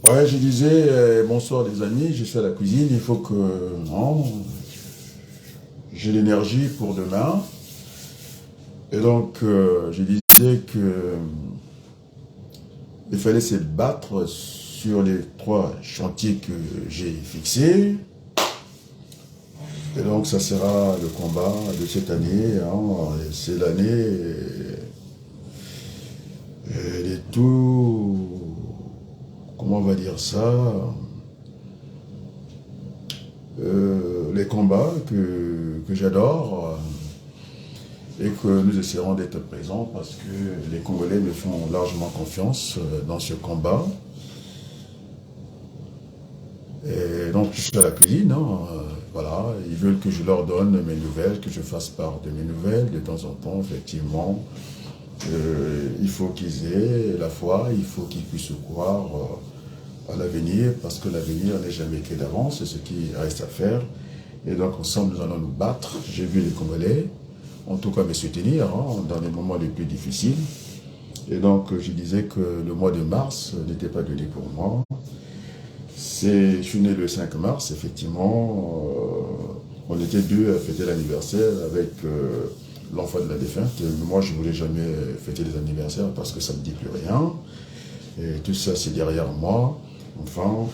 Ouais, je disais, bonsoir les amis, je suis à la cuisine, il faut que non, j'ai l'énergie pour demain. Et donc, je disais que il fallait se battre sur les trois chantiers que j'ai fixés. Et donc, ça sera le combat de cette année, hein. C'est l'année, elle est tout, comment on va dire ça, les combats que j'adore. Et que nous essaierons d'être présents parce que les Congolais me font largement confiance dans ce combat. Et donc je suis à la cuisine, hein, voilà, ils veulent que je leur donne mes nouvelles, que je fasse part de mes nouvelles de temps en temps, effectivement. Il faut qu'ils aient la foi, il faut qu'ils puissent croire à l'avenir parce que l'avenir n'est jamais écrit d'avance, c'est ce qui reste à faire. Et donc ensemble nous allons nous battre. J'ai vu les Congolais en tout cas me soutenir hein, dans les moments les plus difficiles. Et donc, je disais que le mois de mars n'était pas donné pour moi. Je suis né le 5 mars, effectivement. On était deux à fêter l'anniversaire avec l'enfant de la défunte. Moi, je ne voulais jamais fêter les anniversaires parce que ça ne me dit plus rien. Et tout ça, c'est derrière moi. Enfin,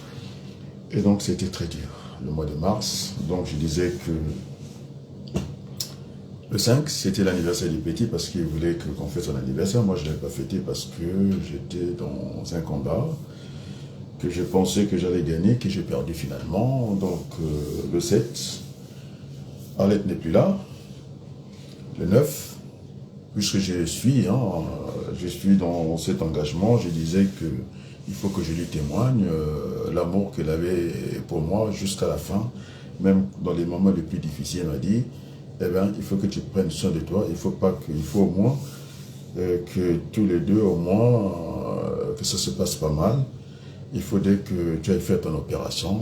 et donc, c'était très dur, le mois de mars. Donc, je disais que le 5, c'était l'anniversaire du petit parce qu'il voulait qu'on fête son anniversaire. Moi, je ne l'avais pas fêté parce que j'étais dans un combat que je pensais que j'allais gagner, que j'ai perdu finalement. Donc, le 7, Arlette n'est plus là. Le 9, puisque je suis dans cet engagement, je disais qu'il faut que je lui témoigne l'amour qu'elle avait pour moi jusqu'à la fin. Même dans les moments les plus difficiles, elle m'a dit, eh bien, il faut que tu prennes soin de toi. Il faut au moins que tous les deux, au moins, que ça se passe pas mal. Il faudrait que tu ailles faire ton opération.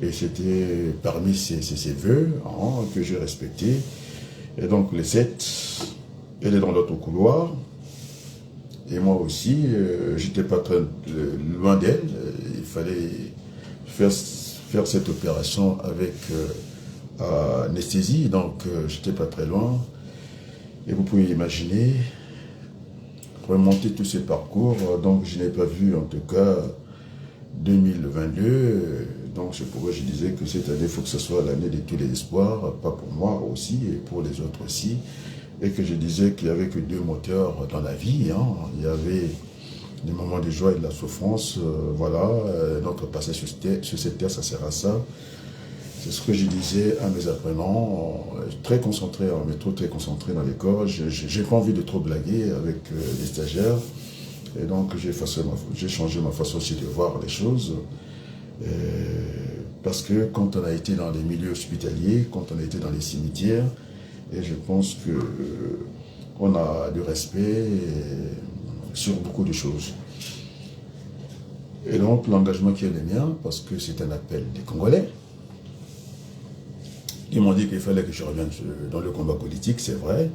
Et c'était parmi ces vœux hein, que j'ai respectés. Et donc, les 7, elle est dans l'autre couloir. Et moi aussi, j'étais pas très loin d'elle. Il fallait faire cette opération avec anesthésie, donc j'étais pas très loin. Et vous pouvez imaginer remonter tous ces parcours. Donc je n'ai pas vu en tout cas 2022. Donc c'est pourquoi je disais que cette année, il faut que ce soit l'année de tous les espoirs, pas pour moi aussi et pour les autres aussi. Et que je disais qu'il n'y avait que deux moteurs dans la vie. Hein. Il y avait des moments de joie et de la souffrance. Voilà, notre passé sur cette terre, ça sert à ça. C'est ce que je disais à mes apprenants, très concentré en métro, très concentré dans l'école. Je n'ai pas envie de trop blaguer avec les stagiaires. Et donc, j'ai changé ma façon aussi de voir les choses. Parce que quand on a été dans les milieux hospitaliers, quand on a été dans les cimetières, et je pense qu'on a du respect sur beaucoup de choses. Et donc, l'engagement qui est le mien, parce que c'est un appel des Congolais, ils m'ont dit qu'il fallait que je revienne dans le combat politique, c'est vrai,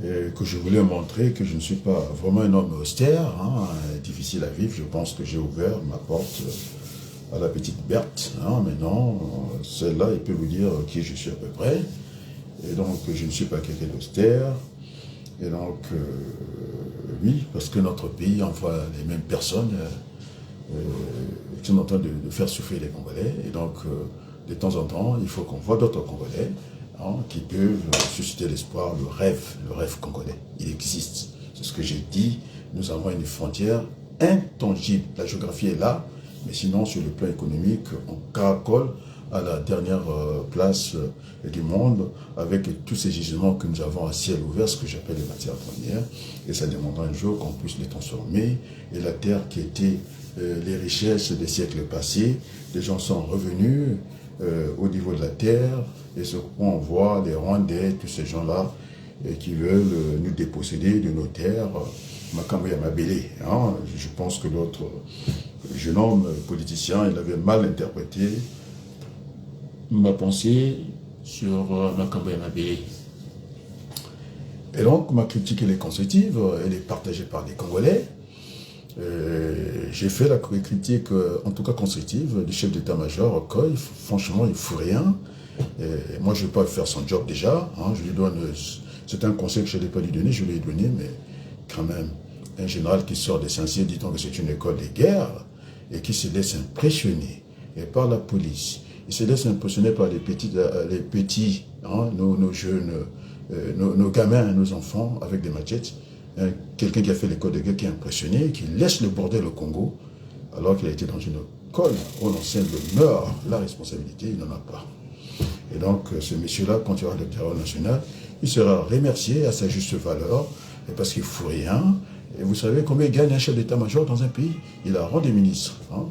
et que je voulais montrer que je ne suis pas vraiment un homme austère, hein, difficile à vivre. Je pense que j'ai ouvert ma porte à la petite Berthe. Hein, maintenant, celle-là, il peut vous dire qui je suis à peu près. Et donc, je ne suis pas quelqu'un d'austère. Et donc, oui, parce que notre pays envoie les mêmes personnes qui sont en train de faire souffrir les Congolais. Et donc, de temps en temps, il faut qu'on voit d'autres Congolais hein, qui peuvent susciter l'espoir, le rêve congolais. Il existe. C'est ce que j'ai dit. Nous avons une frontière intangible. La géographie est là, mais sinon, sur le plan économique, on caracole à la dernière place du monde avec tous ces gisements que nous avons à ciel ouvert, ce que j'appelle les matières premières. Et ça demandera un jour qu'on puisse les transformer. Et la terre qui était les richesses des siècles passés, les gens sont revenus au niveau de la terre, et ce qu'on voit, les Rwandais, tous ces gens-là, qui veulent nous déposséder de nos terres, Makambo Yamabele. Hein. Je pense que l'autre jeune homme politicien, il avait mal interprété ma pensée sur Makambo Yamabele. Et donc, ma critique, elle est constructive, elle est partagée par les Congolais. j'ai fait la critique, en tout cas constructive, du chef d'état-major, Koy. Franchement, il ne fout rien. Et moi, je ne vais pas faire son job déjà. Hein, je lui donne, c'est un conseil que je n'ai pas lui donné, je lui ai donné, mais quand même, un général qui sort des Saint-Cyr, dit-on que c'est une école de guerre, et qui se laisse impressionner et par la police. Il se laisse impressionner par les petits hein, nos jeunes, nos gamins, nos enfants, avec des machettes. Hein, quelqu'un qui a fait l'école de guerre qui est impressionné, qui laisse le bordel au Congo, alors qu'il a été dans une école où l'enseigne le meurt, la responsabilité, il n'en a pas. Et donc, ce monsieur-là, quand il aura le dialogue national, il sera remercié à sa juste valeur, parce qu'il ne fout rien. Et vous savez combien gagne un chef d'état-major dans un pays? Il a rang des ministres. Hein.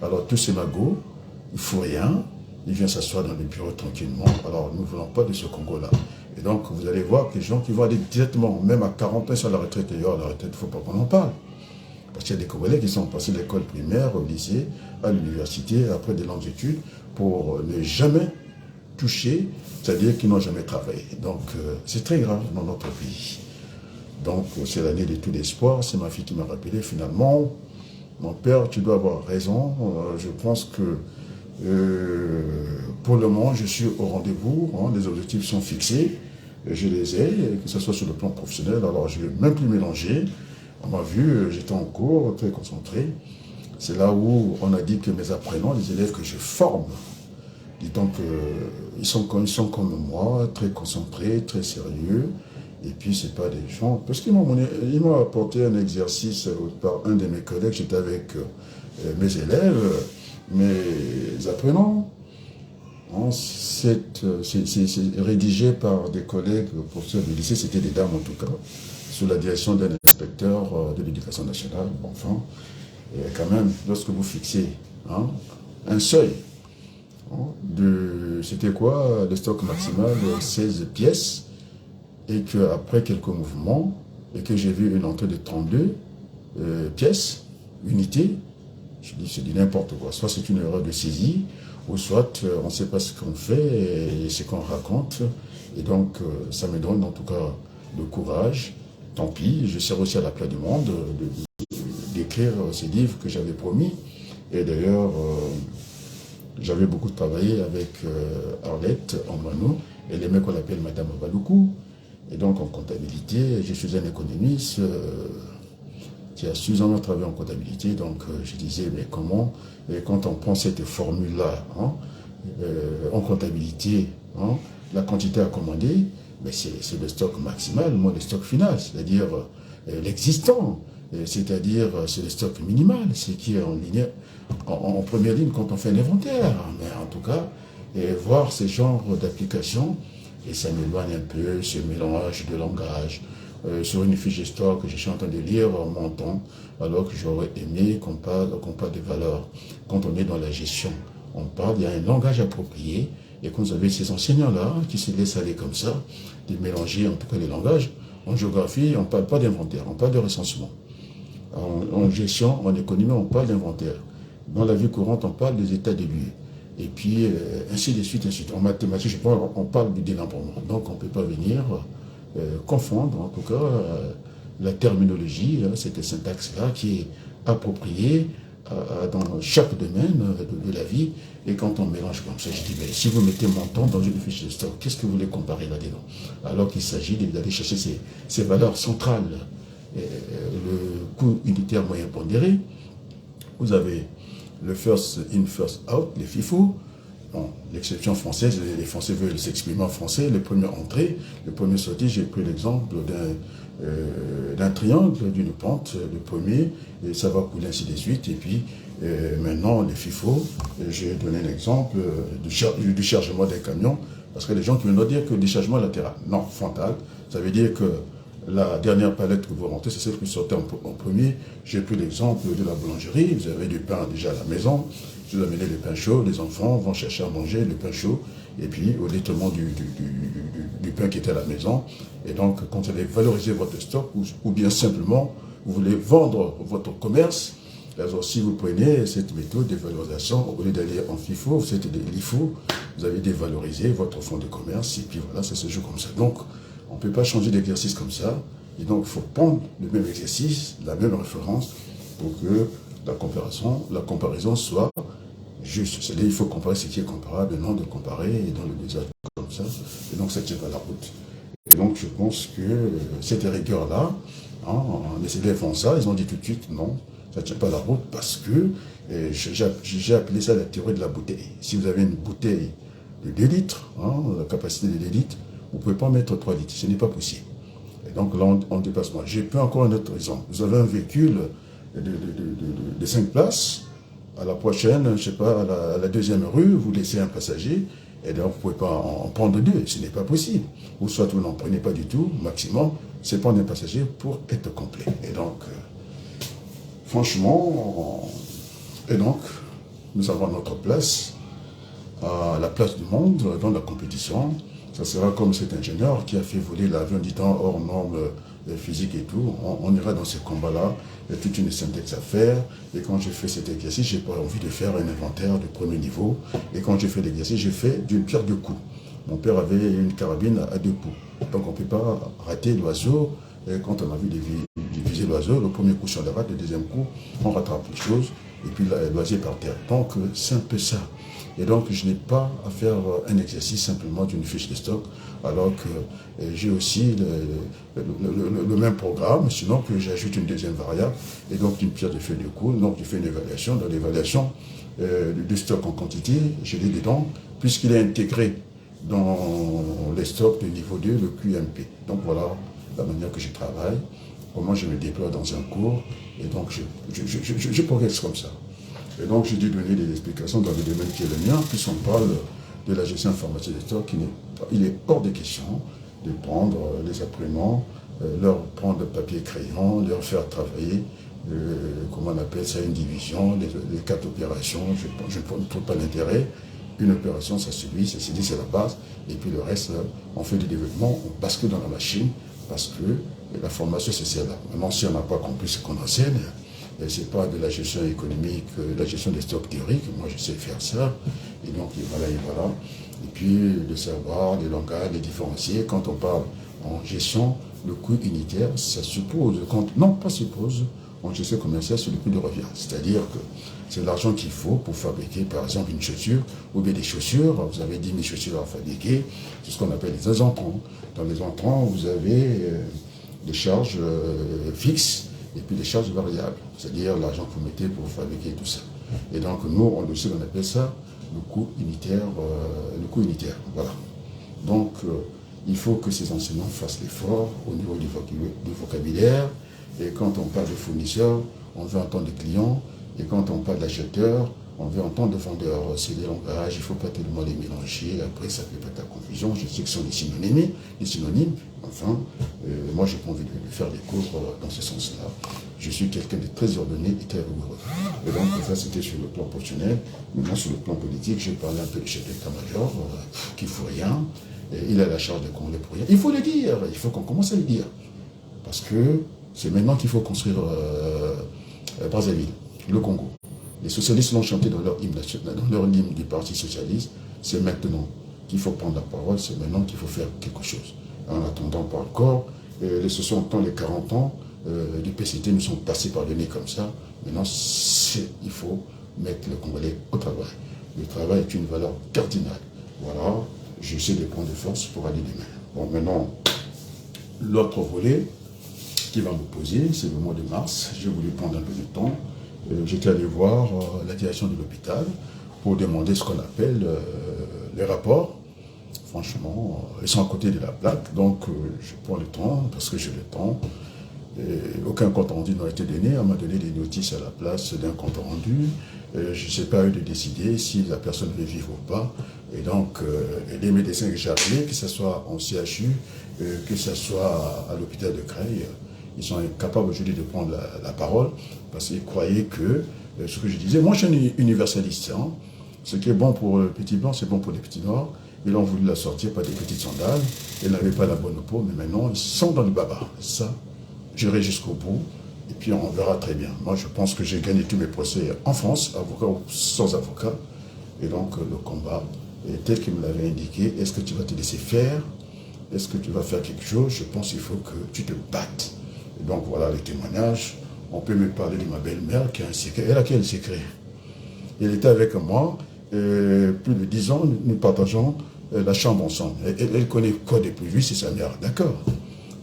Alors, tous ces magots, il ne fout rien, il vient s'asseoir dans le bureau tranquillement. Alors, nous ne voulons pas de ce Congo-là. Et donc, vous allez voir que les gens qui vont aller directement, même à 40 ans sur la retraite, d'ailleurs, la retraite, il ne faut pas qu'on en parle. Parce qu'il y a des Congolais qui sont passés de l'école primaire, au lycée, à l'université, après des longues études, pour ne jamais toucher, c'est-à-dire qu'ils n'ont jamais travaillé. Donc, c'est très grave dans notre pays. Donc, c'est l'année de tout l'espoir. C'est ma fille qui m'a rappelé, finalement, mon père, tu dois avoir raison. Je pense que, pour le moment, je suis au rendez-vous. Hein, les objectifs sont fixés. Je les ai, que ce soit sur le plan professionnel. Alors, je ne vais même plus mélanger. On m'a vu, j'étais en cours, très concentré. C'est là où on a dit que mes apprenants, les élèves que je forme, dit-on qu'ils sont comme moi, très concentrés, très sérieux. Et puis, ce n'est pas des gens... Parce qu'ils m'ont apporté un exercice par un de mes collègues. J'étais avec mes élèves, mes apprenants. C'est rédigé par des collègues professeurs du lycée. C'était des dames, en tout cas, sous la direction d'un inspecteur de l'éducation nationale. Enfin, et quand même, lorsque vous fixez hein, un seuil, c'était quoi, le stock maximal, 16 pièces, et qu'après quelques mouvements, et que j'ai vu une entrée de 32 pièces, unités, je dis c'est n'importe quoi. Soit c'est une erreur de saisie, ou soit on ne sait pas ce qu'on fait et ce qu'on raconte. Et donc ça me donne en tout cas le courage. Tant pis, je serai aussi à la place du monde d'écrire ces livres que j'avais promis. Et d'ailleurs, j'avais beaucoup travaillé avec Arlette Ambano, elle aimait qu'on l'appelle Madame Baloukou. Et donc en comptabilité, je suis un économiste qui a suffisamment travaillé en comptabilité. Donc je disais, mais comment, et quand on prend cette formule-là, hein, en comptabilité, hein, la quantité à commander, c'est le stock maximal, moins le stock final, c'est-à-dire l'existant, c'est-à-dire c'est le stock minimal, c'est qui est en première ligne quand on fait un inventaire. Mais en tout cas, voir ce genre d'application, et ça m'éloigne un peu, ce mélange de langage. Sur une fiche de stock que je suis en train de lire en montant, alors que j'aurais aimé qu'on parle des valeurs. Quand on est dans la gestion, on parle, il y a un langage approprié, et quand vous avez ces enseignants-là qui se laissent aller comme ça, de mélanger en tout cas les langages, en géographie, on ne parle pas d'inventaire, on parle de recensement. En gestion, en économie, on parle d'inventaire. Dans la vie courante, on parle des états des lieux. Et puis, ainsi de suite, ainsi de suite. En mathématiques, je pense, on parle du dénombrement. Donc, on ne peut pas venir confondre, en tout cas, la terminologie, cette syntaxe-là, qui est appropriée dans chaque domaine de la vie. Et quand on mélange comme ça, je dis, mais si vous mettez mon temps dans une fiche de stock, qu'est-ce que vous voulez comparer là-dedans? Alors qu'il s'agit d'aller chercher ces valeurs centrales. Le coût unitaire moyen pondéré, vous avez le first in, first out, les FIFO. Bon, l'exception française, les Français veulent s'exprimer en français. Le premier entrée, le premier sorti, j'ai pris l'exemple d'un triangle, d'une pente, le premier, et ça va couler ainsi de suite. Et puis, maintenant, les FIFO, j'ai donné un exemple du chargement des camions, parce que les gens qui veulent dire que le déchargement latéral, non, frontal, ça veut dire que la dernière palette que vous rentrez, c'est celle qui sortait en premier. J'ai pris l'exemple de la boulangerie. Vous avez du pain déjà à la maison. Vous amenez le pain chaud. Les enfants vont chercher à manger le pain chaud. Et puis, au détriment du pain qui était à la maison. Et donc, quand vous allez valoriser votre stock, ou bien simplement, vous voulez vendre votre commerce, alors si vous prenez cette méthode de valorisation, au lieu d'aller en FIFO, vous êtes des LIFO, vous avez dévalorisé votre fonds de commerce. Et puis voilà, ça se joue comme ça. Donc, on ne peut pas changer d'exercice comme ça. Et donc, il faut prendre le même exercice, la même référence, pour que la comparaison soit juste. C'est-à-dire il faut comparer ce qui est comparable et non de comparer et dans le désordre comme ça. Et donc ça ne tient pas la route. Et donc je pense que cette rigueur-là, hein, les élèves font ça, ils ont dit tout de suite non, ça ne tient pas la route parce que j'ai appelé ça la théorie de la bouteille. Si vous avez une bouteille de 2 litres, hein, la capacité de 2 litres, vous ne pouvez pas mettre 3 litres, ce n'est pas possible. Et donc là, on dépasse moi. J'ai pris encore un autre exemple. Vous avez un véhicule de 5 places, à la prochaine, je ne sais pas, à la deuxième rue, vous laissez un passager, et donc vous ne pouvez pas en prendre 2, ce n'est pas possible. Ou soit vous n'en prenez pas du tout, maximum, c'est prendre un passager pour être complet. Et donc, franchement, et donc, nous avons notre place, à la place du monde dans la compétition. Ça sera comme cet ingénieur qui a fait voler l'avion du temps hors normes physique et tout. On ira dans ces combats-là. Il y a toute une syntaxe à faire. Et quand je fais cet exercice, j'ai pas envie de faire un inventaire de premier niveau. Et quand je fais l'exercice, je fais d'une pierre deux coups. Mon père avait une carabine à 2 coups. Donc on ne peut pas rater l'oiseau. Et quand on a vu viser l'oiseau, le premier coup sur le rate, le deuxième coup, on rattrape les choses. Et puis l'oiseau est par terre. Donc c'est un peu ça. Et donc, je n'ai pas à faire un exercice simplement d'une fiche de stock, alors que j'ai aussi le même programme, sinon que j'ajoute une deuxième variable, et donc une pierre de feuille de cours. Donc, je fais une évaluation. Dans l'évaluation du stock en quantité, je l'ai dedans, puisqu'il est intégré dans les stocks de niveau 2, le QMP. Donc, voilà la manière que je travaille, comment je me déploie dans un cours, et donc je progresse comme ça. Et donc, j'ai dû donner des explications dans le domaine qui est le mien, puisqu'on parle de la gestion informatique des stocks. Il est hors de question de prendre les apprenants, leur prendre papier et crayon, leur faire travailler, comment on appelle ça, une division, les 4 opérations. Je ne trouve pas l'intérêt. Une opération, ça subit, c'est dit, c'est la base. Et puis le reste, on fait du développement, on bascule dans la machine, parce que la formation, c'est celle-là. Maintenant, si on n'a pas compris ce qu'on enseigne, ce n'est pas de la gestion économique, la gestion des stocks théoriques. Moi, je sais faire ça. Et donc, voilà, et voilà. Et puis, le savoir, les langages, les différencier. Quand on parle en gestion, le coût unitaire, ça suppose, non, pas suppose, en gestion commerciale, c'est le coût de revient. C'est-à-dire que c'est l'argent qu'il faut pour fabriquer, par exemple, une chaussure, ou bien des chaussures. Vous avez 10 000 chaussures à fabriquer. C'est ce qu'on appelle les entrants. Dans les entrants, vous avez des charges fixes, et puis les charges variables, c'est-à-dire l'argent que vous mettez pour fabriquer tout ça. Et donc nous, on appelle ça le coût unitaire, voilà. Donc il faut que ces enseignants fassent l'effort au niveau du vocabulaire, et quand on parle de fournisseurs, on veut entendre des clients, et quand on parle d'acheteur, on veut entendre des vendeurs. C'est des langages, il ne faut pas tellement les mélanger, après ça peut pas ta confusion. Je sais que ce sont des synonymes, enfin, moi j'ai pas envie de faire des cours dans ce sens-là. Je suis quelqu'un de très ordonné et très rigoureux. Et donc ça c'était sur le plan professionnel. Maintenant sur le plan politique, j'ai parlé un peu du chef d'état-major, qui ne fout rien, et il a la charge de congrès pour rien. Il faut le dire, il faut qu'on commence à le dire. Parce que c'est maintenant qu'il faut construire Brazzaville, le Congo. Les socialistes l'ont chanté dans leur hymne du Parti socialiste. C'est maintenant qu'il faut prendre la parole, c'est maintenant qu'il faut faire quelque chose. En attendant pas encore, les 60 ans, les 40 ans du PCT nous sont passés par le nez comme ça. Maintenant, il faut mettre le Congolais au travail. Le travail est une valeur cardinale. Voilà, j'essaie de prendre des forces pour aller demain. Bon, maintenant, l'autre volet qui va me poser, c'est le mois de mars. J'ai voulu prendre un peu de temps. J'étais allé voir la direction de l'hôpital pour demander ce qu'on appelle les rapports. Franchement, ils sont à côté de la plaque, donc je prends le temps, parce que j'ai le temps. Et aucun compte rendu n'a été donné. On m'a donné des notices à la place d'un compte rendu. Je ne sais pas eux de décider si la personne veut vivre ou pas. Et donc, les médecins que j'ai appelés, que ce soit en CHU, que ce soit à l'hôpital de Creil, ils sont incapables aujourd'hui de prendre la parole, parce qu'ils croyaient que, ce que je disais, moi je suis un universaliste, hein. Ce qui est bon pour le petit blanc, c'est bon pour les petits noirs. Ils ont voulu la sortir par des petites sandales, ils n'avaient pas la bonne peau, mais maintenant ils sont dans le baba. Ça, j'irai jusqu'au bout, et puis on verra très bien. Moi je pense que j'ai gagné tous mes procès en France, avocat ou sans avocat, et donc le combat, tel qu'il me l'avait indiqué, est-ce que tu vas te laisser faire? Est-ce que tu vas faire quelque chose? Je pense qu'il faut que tu te battes. Et donc voilà les témoignages. On peut me parler de ma belle-mère qui a un secret. Elle a quel secret? Elle était avec moi, plus de 10 ans, nous partageons la chambre ensemble. Elle connaît quoi de plus? Lui, c'est sa mère. D'accord.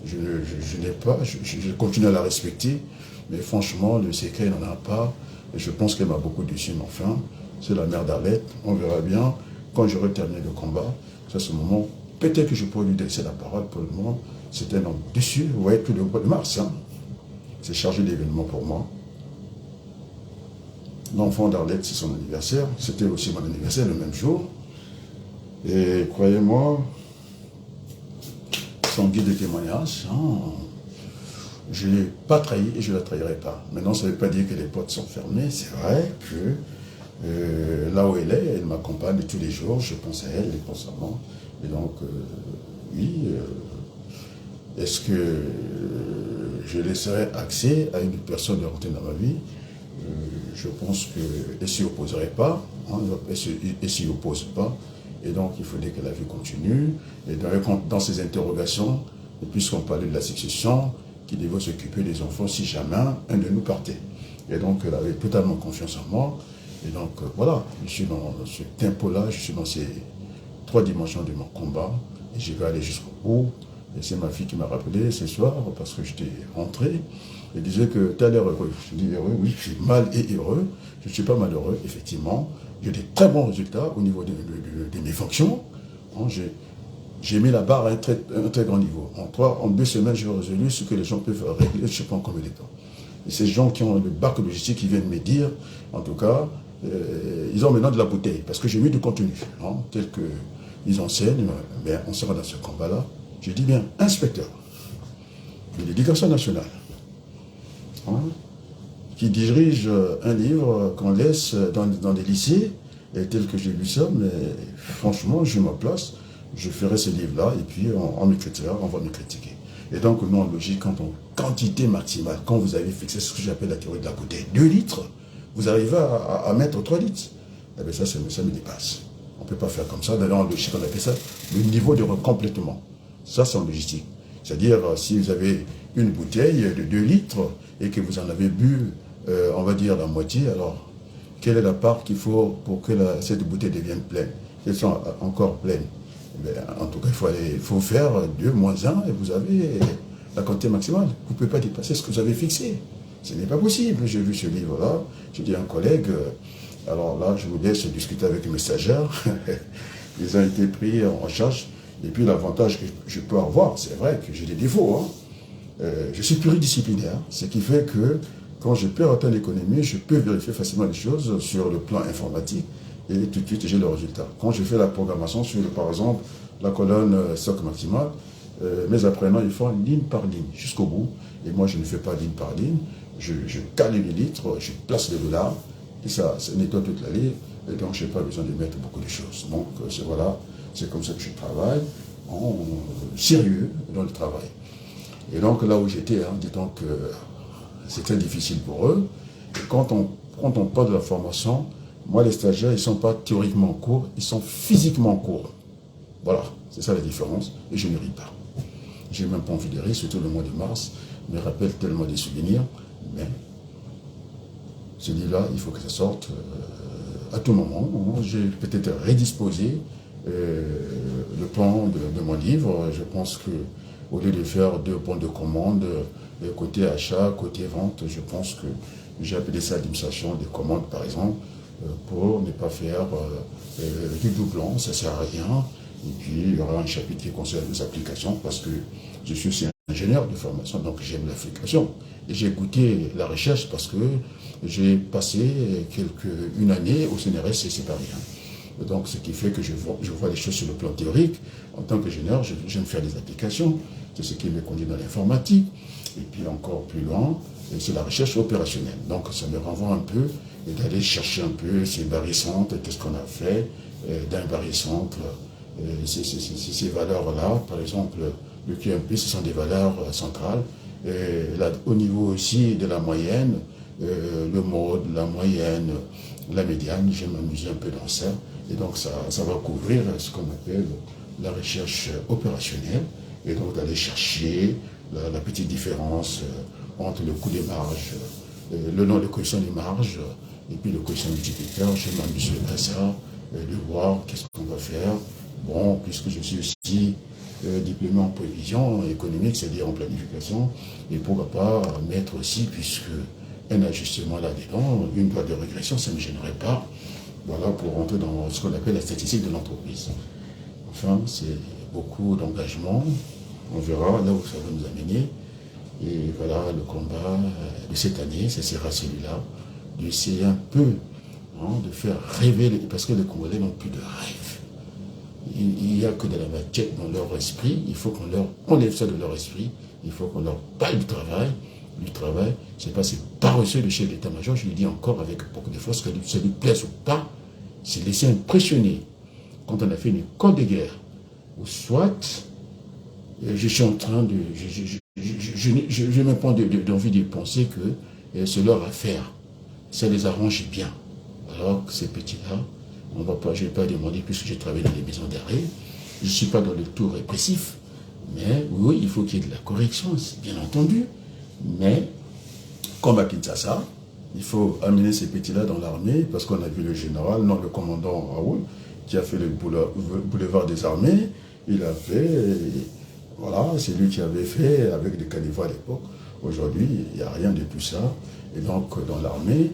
Je n'ai pas, je continue à la respecter, mais franchement, le secret, il n'en a pas. Et je pense qu'elle m'a beaucoup déçu, mais enfin, c'est la mère d'Arlette. On verra bien quand j'aurai terminé le combat. C'est à ce moment, peut-être que je pourrais lui laisser la parole. Pour le moment, c'est un homme déçu. Vous voyez, tout le mois de mars, hein. C'est chargé d'événements pour moi. L'enfant d'Arlette, c'est son anniversaire. C'était aussi mon anniversaire le même jour. Et croyez-moi, son guide de témoignage, hein, je ne l'ai pas trahi et je ne la trahirai pas. Maintenant, ça ne veut pas dire que les portes sont fermées. C'est vrai que là où elle est, elle m'accompagne tous les jours. Je pense à elle constamment. Et donc, oui, est-ce que je laisserai accès à une personne de rentrer dans ma vie? Je pense qu'elle ne s'y opposerait pas. Hein, elle ne s'y oppose pas. Et donc, il faudrait que la vie continue. Et dans ces interrogations, puisqu'on parlait de la succession, qui devait s'occuper des enfants si jamais un de nous partait. Et donc, elle avait totalement confiance en moi. Et donc, voilà, je suis dans ce tempo-là, je suis dans ces 3 dimensions de mon combat. Et je vais aller jusqu'au bout. Et c'est ma fille qui m'a rappelé ce soir, parce que j'étais rentré. Elle disait que tu as l'air heureux. Je dis heureux, oui, je suis mal et heureux. Je ne suis pas malheureux, effectivement. J'ai des très bons résultats au niveau de mes fonctions. J'ai mis la barre à un très grand niveau. En 2 semaines, j'ai résolu ce que les gens peuvent régler, je ne sais pas en combien de temps. Et ces gens qui ont le bac logistique, qui viennent me dire, en tout cas, ils ont maintenant de la bouteille, parce que j'ai mis du contenu, hein, tel qu'ils enseignent, mais on sera dans ce combat-là. Je dis bien, inspecteur de l'éducation nationale, hein, qui dirige un livre qu'on laisse dans les lycées, et tel que j'ai lu ça, mais franchement, je me place, je ferai ce livre-là, et puis on m'écrira, on va me critiquer. Et donc, nous, en logique, quand on quantité maximale, quand vous avez fixé ce que j'appelle la théorie de la bouteille, 2 litres, vous arrivez à mettre 3 litres. Eh bien, ça me dépasse. On ne peut pas faire comme ça. D'ailleurs, en logique, on appelle ça le niveau de recomplètement. Ça, c'est en logistique. C'est-à-dire, si vous avez une bouteille de 2 litres et que vous en avez bu, on va dire, la moitié, alors, quelle est la part qu'il faut pour que cette bouteille devienne pleine? Elles sont encore pleines. En tout cas, il faut faire 2 moins 1 et vous avez la quantité maximale. Vous ne pouvez pas dépasser ce que vous avez fixé. Ce n'est pas possible. J'ai vu ce livre-là. J'ai dit à un collègue, alors là, je vous laisse discuter avec mes stagiaires. Ils ont été pris en charge. Et puis l'avantage que je peux avoir, c'est vrai que j'ai des défauts. Hein. Je suis pluridisciplinaire, ce qui fait que quand je peux rentrer en économie, je peux vérifier facilement les choses sur le plan informatique. Et tout de suite, j'ai le résultat. Quand je fais la programmation sur, par exemple, la colonne stock maximal, mes apprenants, ils font ligne par ligne, jusqu'au bout. Et moi, je ne fais pas ligne par ligne. Je cale les litres, je place les dollars, et ça nettoie toute la ligne. Et donc, je n'ai pas besoin de mettre beaucoup de choses. Donc, voilà, c'est comme ça que je travaille, en sérieux dans le travail. Et donc, là où j'étais, hein, disons que c'est très difficile pour eux. Et quand on parle de la formation, moi, les stagiaires, ils ne sont pas théoriquement en cours, ils sont physiquement en cours. Voilà, c'est ça la différence. Et je ne ris pas. Je n'ai même pas envie de rire, surtout le mois de mars. Me rappelle tellement des souvenirs. Mais ce livre-là, il faut que ça sorte à tout moment. J'ai peut-être redisposé le plan de mon livre. Je pense qu'au lieu de faire 2 bons de commande, côté achat, côté vente, je pense que j'ai appelé ça l'administration des commandes, par exemple, pour ne pas faire du doublon, ça ne sert à rien. Et puis, il y aura un chapitre qui concerne les applications, parce que je suis aussi ingénieur de formation, donc j'aime l'application. Et j'ai goûté la recherche parce que j'ai passé une année au CNRS et c'est pas rien. Donc, ce qui fait que je vois les choses sur le plan théorique. En tant qu'ingénieur, j'aime faire des applications. C'est ce qui me conduit dans l'informatique. Et puis, encore plus loin, c'est la recherche opérationnelle. Donc, ça me renvoie un peu d'aller chercher un peu ces barils-centres, qu'est-ce qu'on a fait d'un baril-centre. Ces valeurs-là, par exemple, le QMP, ce sont des valeurs centrales. Et là, au niveau aussi de la moyenne, le mode, la moyenne, la médiane, je m'amuse un peu dans ça. Et donc, ça va couvrir ce qu'on appelle la recherche opérationnelle. Et donc, d'aller chercher la petite différence entre le coût des marges le nom de coefficient des marges, et puis le coefficient multiplicateur, je m'amuse à ça, de voir qu'est-ce qu'on va faire. Bon, puisque je suis aussi diplômé en prévision économique, c'est-à-dire en planification, et pourquoi pas mettre aussi, puisque un ajustement là-dedans, une loi de régression, ça ne me gênerait pas, voilà, pour rentrer dans ce qu'on appelle la statistique de l'entreprise. Enfin, c'est beaucoup d'engagement, on verra là où ça va nous amener, et voilà, le combat de cette année, ce sera celui-là, d'essayer un peu de faire rêver, parce que les Congolais n'ont plus de rêve. Il n'y a que de la matière dans leur esprit, il faut qu'on leur enlève ça de leur esprit, il faut qu'on leur parle du travail. Du travail, c'est pas c'est paresseux le chef d'état-major, je lui dis encore avec beaucoup de force, que ça lui plaise ou pas, s'est laissé impressionner quand on a fait une école de guerre, ou soit, je suis en train de, je n'ai pas d'envie de penser que c'est leur affaire, ça les arrange bien. Alors que ces petits-là, je ne vais pas demander puisque j'ai travaillé dans les maisons d'arrêt, je ne suis pas dans le tout répressif, mais oui, il faut qu'il y ait de la correction, bien entendu. Mais, comme à Kinshasa, il faut amener ces petits-là dans l'armée, parce qu'on a vu le général, non le commandant Raoul, qui a fait le boulevard des armées, il a fait, voilà, c'est lui qui avait fait avec des caniveaux à l'époque. Aujourd'hui, il n'y a rien de tout ça. Et donc, dans l'armée,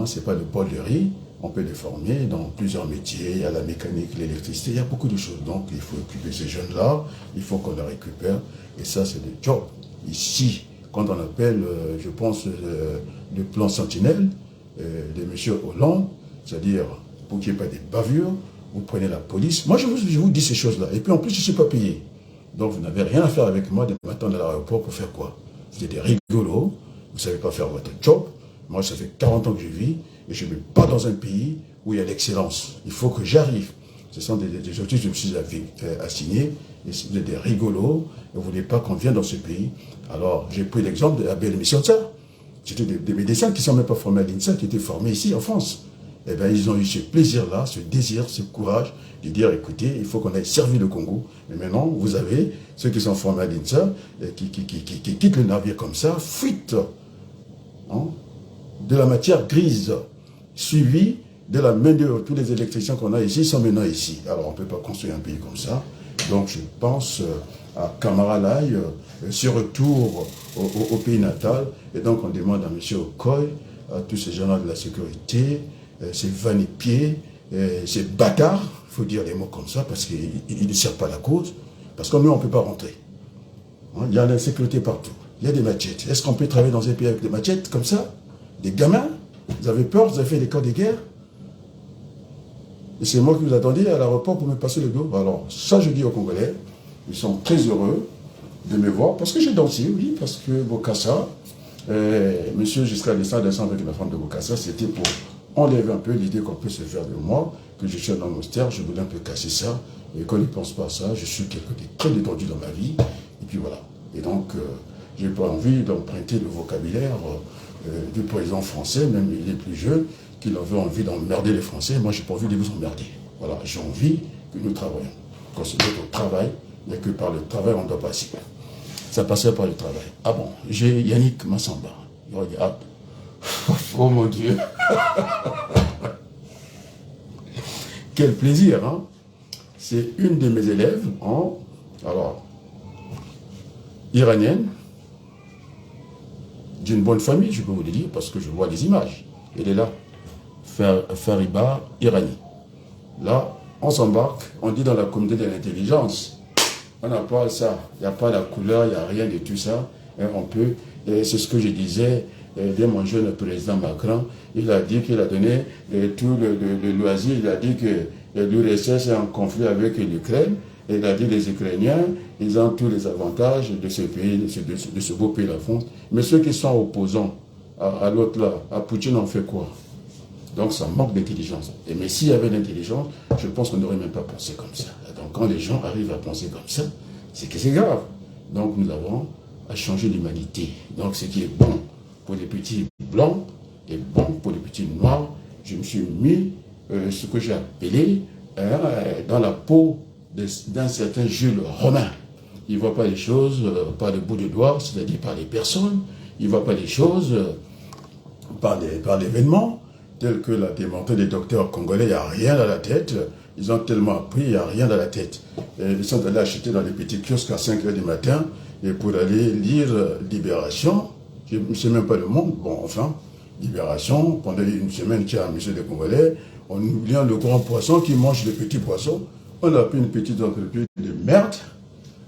ce n'est pas le bol de riz, on peut les former dans plusieurs métiers, il y a la mécanique, l'électricité, il y a beaucoup de choses. Donc, il faut occuper ces jeunes-là, il faut qu'on les récupère, et ça, c'est le job. Ici, quand on appelle, je pense, le plan Sentinelle de M. Hollande, c'est-à-dire pour qu'il n'y ait pas de bavures, vous prenez la police. Moi, je vous dis ces choses-là. Et puis en plus, je ne suis pas payé. Donc vous n'avez rien à faire avec moi de m'attendre à l'aéroport pour faire quoi? Vous êtes des rigolos, vous ne savez pas faire votre job. Moi, ça fait 40 ans que je vis et je ne vais pas dans un pays où il y a l'excellence. Il faut que j'arrive. Ce sont des objectifs que je me suis assigné. Et si vous êtes des rigolos, et vous ne voulez pas qu'on vienne dans ce pays. Alors, j'ai pris l'exemple de la belle émission de ça. C'était des médecins qui ne sont même pas formés à l'INSA, qui étaient formés ici en France. Eh bien, ils ont eu ce plaisir-là, ce désir, ce courage de dire, écoutez, il faut qu'on aille servir le Congo. Mais maintenant, vous avez ceux qui sont formés à l'INSA, qui quittent le navire comme ça, fuite de la matière grise, suivie de la main-d'œuvre. Tous les électriciens qu'on a ici sont maintenant ici. Alors, on ne peut pas construire un pays comme ça. Donc, je pense à Camara Lai, ce retour au pays natal. Et donc, on demande à M. Okoye, à tous ces gens-là de la sécurité, ces vanipiers, ces bâtards, il faut dire les mots comme ça, parce qu'ils ne servent pas la cause. Parce que nous, on ne peut pas rentrer. Il y a l'insécurité partout. Il y a des machettes. Est-ce qu'on peut travailler dans un pays avec des machettes comme ça? Des gamins? Vous avez peur? Vous avez fait des camps de guerre? Et c'est moi qui vous attendais à l'aéroport pour me passer le dos. Alors, ça, je dis aux Congolais, ils sont très heureux de me voir, parce que j'ai dansé, oui, parce que Bokassa, monsieur Giscard d'Estaing avec la femme de Bokassa, c'était pour enlever un peu l'idée qu'on peut se faire de moi, que je suis un homme austère, je voulais un peu casser ça, et quand ils ne pensent pas à ça, je suis quelqu'un de très détendu dans ma vie, et puis voilà. Et donc, je n'ai pas envie d'emprunter le vocabulaire du président français, même il est plus jeune, qu'il avait envie d'emmerder les Français. Moi, je n'ai pas envie de vous emmerder. Voilà, j'ai envie que nous travaillions. Quand c'est notre travail, il n'y a que par le travail on doit passer. Ça passait par le travail. Ah bon, j'ai Yannick Massamba. Il regarde. Oh mon Dieu. Quel plaisir, hein? C'est une de mes élèves, alors, iranienne, d'une bonne famille, je peux vous le dire, parce que je vois les images. Elle est là. Fariba Irani. Là, on s'embarque, on dit dans la communauté de l'intelligence, on n'a pas ça, il n'y a pas la couleur, il n'y a rien de tout ça, et on peut, et c'est ce que je disais de mon jeune président Macron, il a dit qu'il a donné tout le loisir, il a dit que l'URSS est en conflit avec l'Ukraine, et il a dit les Ukrainiens, ils ont tous les avantages de ce pays, de ce beau pays, la France, mais ceux qui sont opposants à l'autre là, à Poutine, on fait quoi? Donc ça manque d'intelligence. Mais s'il y avait l'intelligence, je pense qu'on n'aurait même pas pensé comme ça. Donc quand les gens arrivent à penser comme ça, c'est que c'est grave. Donc nous avons à changer l'humanité. Donc ce qui est bon pour les petits blancs est bon pour les petits noirs. Je me suis mis ce que j'ai appelé dans la peau d'un certain Jules Romain. Il ne voit pas les choses par le bout du doigt, c'est-à-dire par les personnes. Il ne voit pas les choses par l'événement, tel que l'a démontré les docteurs congolais, il n'y a rien dans la tête. Ils ont tellement appris, il n'y a rien dans la tête. Et ils sont allés acheter dans les petits kiosques à 5 h du matin, et pour aller lire Libération, je ne sais même pas le monde, bon, enfin, Libération, pendant une semaine qui a amusé les Congolais, en oubliant le grand poisson qui mange les petits poissons, on a pris une petite entreprise de merde,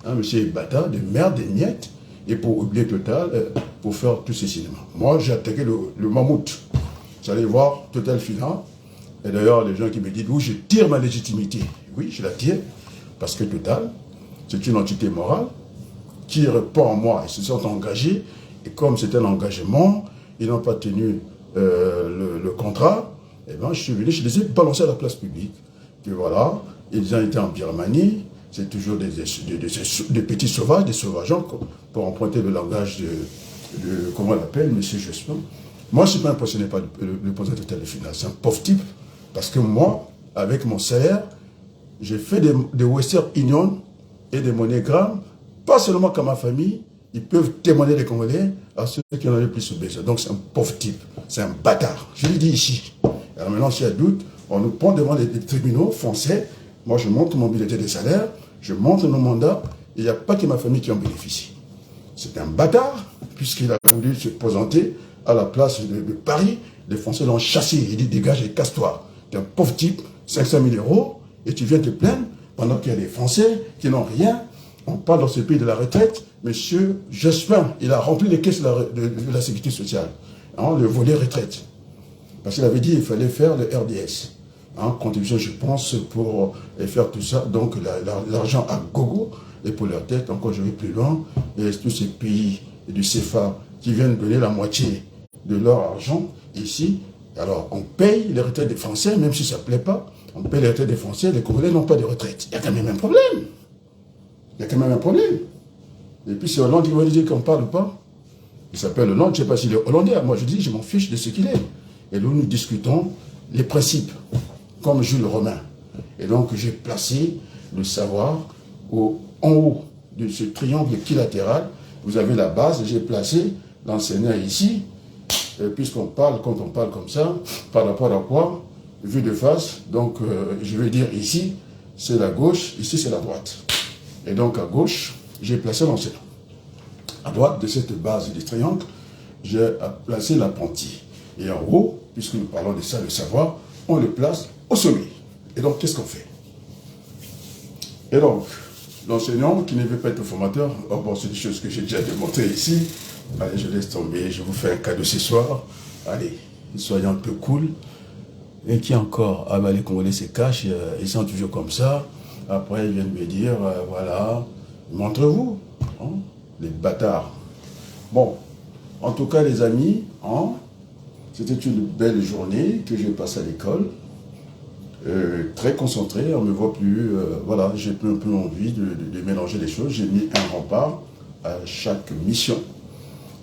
hein, monsieur Bata, de merde, des miettes, et pour oublier Total, pour faire tous ces cinémas. Moi, j'ai attaqué le mammouth. Vous allez voir Total Final. Et d'ailleurs, les gens qui me disent, oui, je tire ma légitimité. Oui, je la tire, parce que Total, c'est une entité morale qui répond en moi. Ils se sont engagés, et comme c'est un engagement, ils n'ont pas tenu le contrat, et bien je suis venu, je les ai balancés à la place publique. Puis voilà, ils ont été en Birmanie, c'est toujours des petits sauvages, des sauvageons, pour emprunter le langage de comment on l'appelle, M. Jospin. Moi, je ne suis pas impressionné par le président Total Final. C'est un pauvre type, parce que moi, avec mon salaire, j'ai fait des Western Union et des MoneyGram, pas seulement qu'à ma famille, ils peuvent témoigner les Congolais à ceux qui en ont le plus besoin. Donc c'est un pauvre type, c'est un bâtard. Je le dis ici. Alors maintenant, s'il y a doute, on nous prend devant les tribunaux français. Moi, je montre mon bulletin de salaire, je montre nos mandats, et il n'y a pas que ma famille qui en bénéficie. C'est un bâtard, puisqu'il a voulu se présenter à la place de Paris. Les Français l'ont chassé. Il dit, dégage et casse-toi. Tu es un pauvre type, 500 000 € et tu viens te plaindre pendant qu'il y a des Français qui n'ont rien. On parle dans ce pays de la retraite. Monsieur Jospin, il a rempli les caisses de la sécurité sociale, hein, le volet retraite. Parce qu'il avait dit qu'il fallait faire le RDS. Hein, contribution, je pense, pour faire tout ça. Donc l'argent à gogo, et pour leur tête, encore je vais plus loin, et tous ces pays du CFA qui viennent donner la moitié de leur argent ici. Alors on paye les retraites des Français, même si ça ne plaît pas, on paye les retraites des Français, les Congolais n'ont pas de retraite. Il y a quand même un problème. Il y a quand même un problème. Et puis c'est Hollande qui va dire qu'on ne parle pas. Il s'appelle Hollande, je ne sais pas s'il est hollandais. Moi je dis, je m'en fiche de ce qu'il est. Et nous, nous discutons les principes, comme Jules Romain. Et donc j'ai placé le savoir en haut de ce triangle équilatéral. Vous avez la base, j'ai placé l'enseignant ici, puisqu'on parle, quand on parle comme ça, par rapport à quoi? Vue de face, donc je vais dire ici, c'est la gauche, ici c'est la droite. Et donc à gauche, j'ai placé l'enseignant. À droite de cette base du triangle, j'ai placé l'apprenti. Et en haut, puisque nous parlons de ça, le savoir, on le place au sommet. Et donc, qu'est-ce qu'on fait? Et donc, l'enseignant qui ne veut pas être formateur, oh bon, c'est des choses que j'ai déjà démontrées ici. Allez, je laisse tomber, je vous fais un cadeau ce soir. Allez, soyez un peu cool. Et qui encore? Ah ben les Congolais se cachent, ils sont toujours comme ça. Après, ils viennent me dire, voilà, montrez-vous, hein, les bâtards. Bon, en tout cas, les amis, hein, c'était une belle journée que j'ai passée à l'école. Très concentré, on ne me voit plus, voilà, j'ai un peu envie de mélanger les choses. J'ai mis un rempart à chaque mission.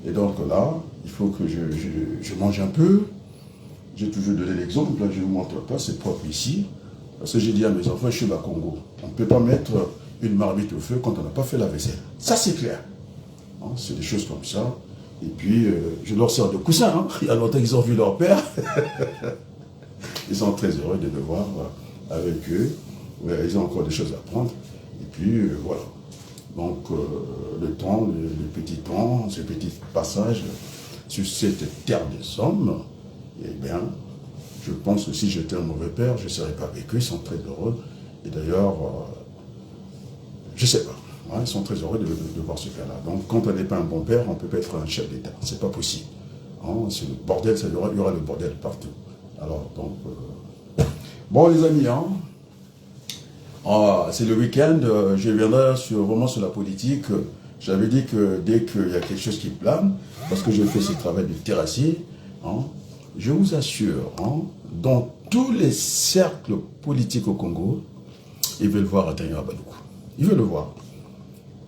Et donc là, il faut que je mange un peu. J'ai toujours donné l'exemple, là je ne vous montre pas, c'est propre ici. Parce que j'ai dit à mes enfants, je suis à Congo. On ne peut pas mettre une marmite au feu quand on n'a pas fait la vaisselle. Ça c'est clair. Hein, c'est des choses comme ça. Et puis, je leur sers de coussin. Hein. Il y a longtemps qu'ils ont vu leur père. Ils sont très heureux de me voir avec eux. Ouais, ils ont encore des choses à apprendre. Et puis, voilà. Donc, le temps, le petit temps, ce petit passage sur cette terre des hommes, eh bien, je pense que si j'étais un mauvais père, je ne serais pas avec eux. Ils sont très heureux. Et d'ailleurs, je ne sais pas. Ouais, ils sont très heureux de voir ce cas-là. Donc, quand on n'est pas un bon père, on ne peut pas être un chef d'État. Ce n'est pas possible. Hein, c'est le bordel, il y aura le bordel partout. Alors, donc, bon, les amis, hein, c'est le week-end, je viendrai vraiment sur la politique. J'avais dit que dès qu'il y a quelque chose qui plane, parce que je fais ce travail de terrassier, hein, je vous assure, hein, dans tous les cercles politiques au Congo, ils veulent voir Adrien Abadoukou. Ils veulent le voir.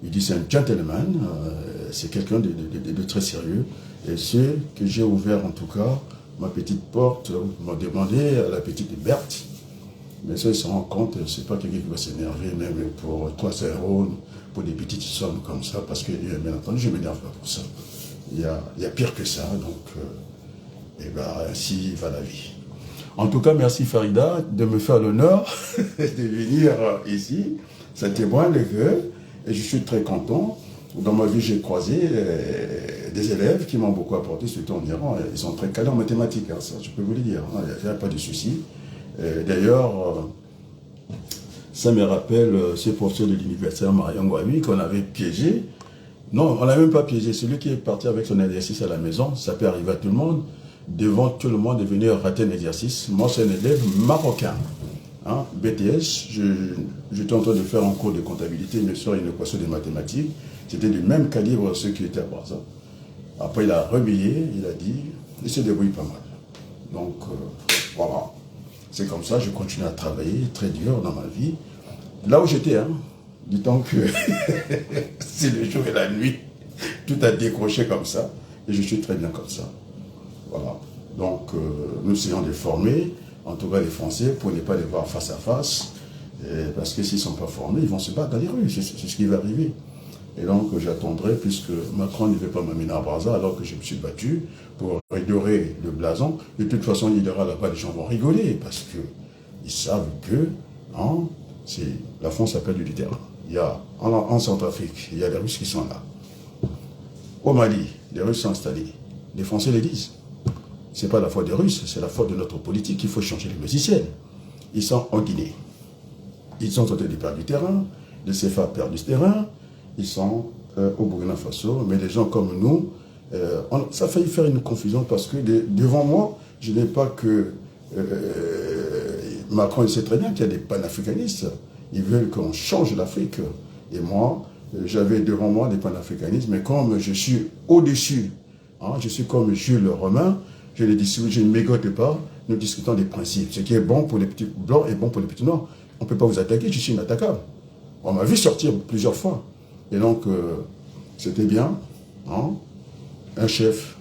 Il dit c'est un gentleman, c'est quelqu'un de très sérieux. Et ce que j'ai ouvert en tout cas, ma petite porte, m'a demandé à la petite Berthe. Mais ça, ils se rendent compte, c'est pas quelqu'un qui va s'énerver, même pour 300 €, pour des petites sommes comme ça, parce que, bien entendu, je ne m'énerve pas pour ça. Il y a pire que ça, donc Et bien, ainsi va la vie. En tout cas, merci Farida de me faire l'honneur de venir ici. Ça témoigne que et je suis très content. Dans ma vie, j'ai croisé des élèves qui m'ont beaucoup apporté, surtout en Iran. Ils sont très calés en mathématiques, hein, ça, je peux vous le dire. Il n'y a pas de souci. D'ailleurs, ça me rappelle ces professeurs de l'université Marion Gouavi qu'on avait piégé. Non, on l'a même pas piégé. Celui qui est parti avec son exercice à la maison, ça peut arriver à tout le monde, devant tout le monde de venir rater un exercice. Moi, c'est un élève marocain. Hein, BTS, j'étais en train de faire un cours de comptabilité, une soeur, une équation de mathématiques. C'était du même calibre ceux qui étaient à Barza. Après, il a remis, il a dit, il se débrouille pas mal. Donc, voilà. C'est comme ça, je continue à travailler très dur dans ma vie. Là où j'étais, hein, dit-on que c'est le jour et la nuit, tout a décroché comme ça, et je suis très bien comme ça. Voilà. Donc, nous essayons de former, en tout cas les Français, pour ne pas les voir face à face, parce que s'ils ne sont pas formés, ils vont se battre dans les rues, c'est ce qui va arriver. Et donc, j'attendrai, puisque Macron ne veut pas m'amener à Brazza, alors que je me suis battu pour redorer le blason. De toute façon, il y aura là-bas, les gens vont rigoler, parce qu'ils savent que hein, la France a perdu du terrain. Il y a, en Centrafrique, il y a des Russes qui sont là. Au Mali, les Russes sont installés. Les Français le disent. Ce n'est pas la faute des Russes, c'est la faute de notre politique. Il faut changer les logiciels. Ils sont en Guinée. Ils sont en train de perdre du terrain. Le CFA perd du terrain. Ils sont au Burkina Faso. Mais les gens comme nous, ça a failli faire une confusion parce que devant moi, je n'ai pas que... Macron, il sait très bien qu'il y a des panafricanistes. Ils veulent qu'on change l'Afrique. Et moi, j'avais devant moi des panafricanistes. Mais comme je suis au-dessus, hein, je suis comme Jules Romain, je ne mégote pas, nous discutons des principes. Ce qui est bon pour les petits blancs est bon pour les petits noirs. On ne peut pas vous attaquer, je suis inattaquable. On m'a vu sortir plusieurs fois. Et donc, c'était bien. Hein? Un chef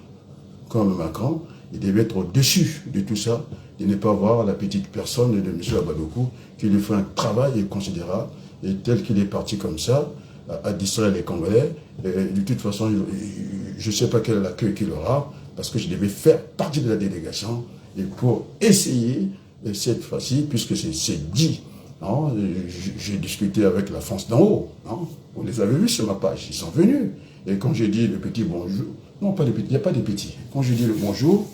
comme Macron, il devait être au-dessus de tout ça, de ne pas voir la petite personne de M. Abadokou qui lui fait un travail considérable. Et tel qu'il est parti comme ça, à distraire les Congolais, et de toute façon, je ne sais pas quel est l'accueil qu'il aura, parce que je devais faire partie de la délégation, et pour essayer, cette fois-ci, puisque c'est dit, hein, j'ai discuté avec la France d'en haut, hein, vous les avez vus sur ma page, ils sont venus, et quand j'ai dit le petit bonjour, non pas le petit, il n'y a pas de petit, quand j'ai dit le bonjour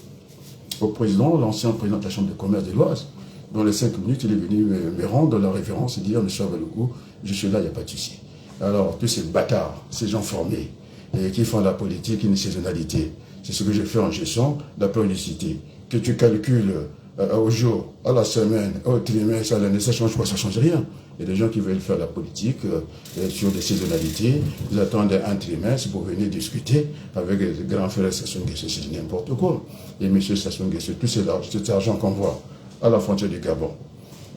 au président, l'ancien président de la Chambre de commerce de l'Oise, dans les 5 minutes, il est venu me rendre la référence et dire, monsieur Abadokou, je suis là, il n'y a pas de souci. Alors, tous ces bâtards, ces gens formés, et qui font la politique, une saisonnalité, c'est ce que j'ai fait en gestion, la périodicité. Que tu calcules au jour, à la semaine, au trimestre, à l'année, ça change quoi? Ça ne change rien. Il y a des gens qui veulent faire la politique sur des saisonnalités, ils attendent un trimestre pour venir discuter avec les grands frères Sassou Nguesso, c'est n'importe quoi. Et M. Sassou Nguesso, tout cet argent qu'on voit à la frontière du Gabon,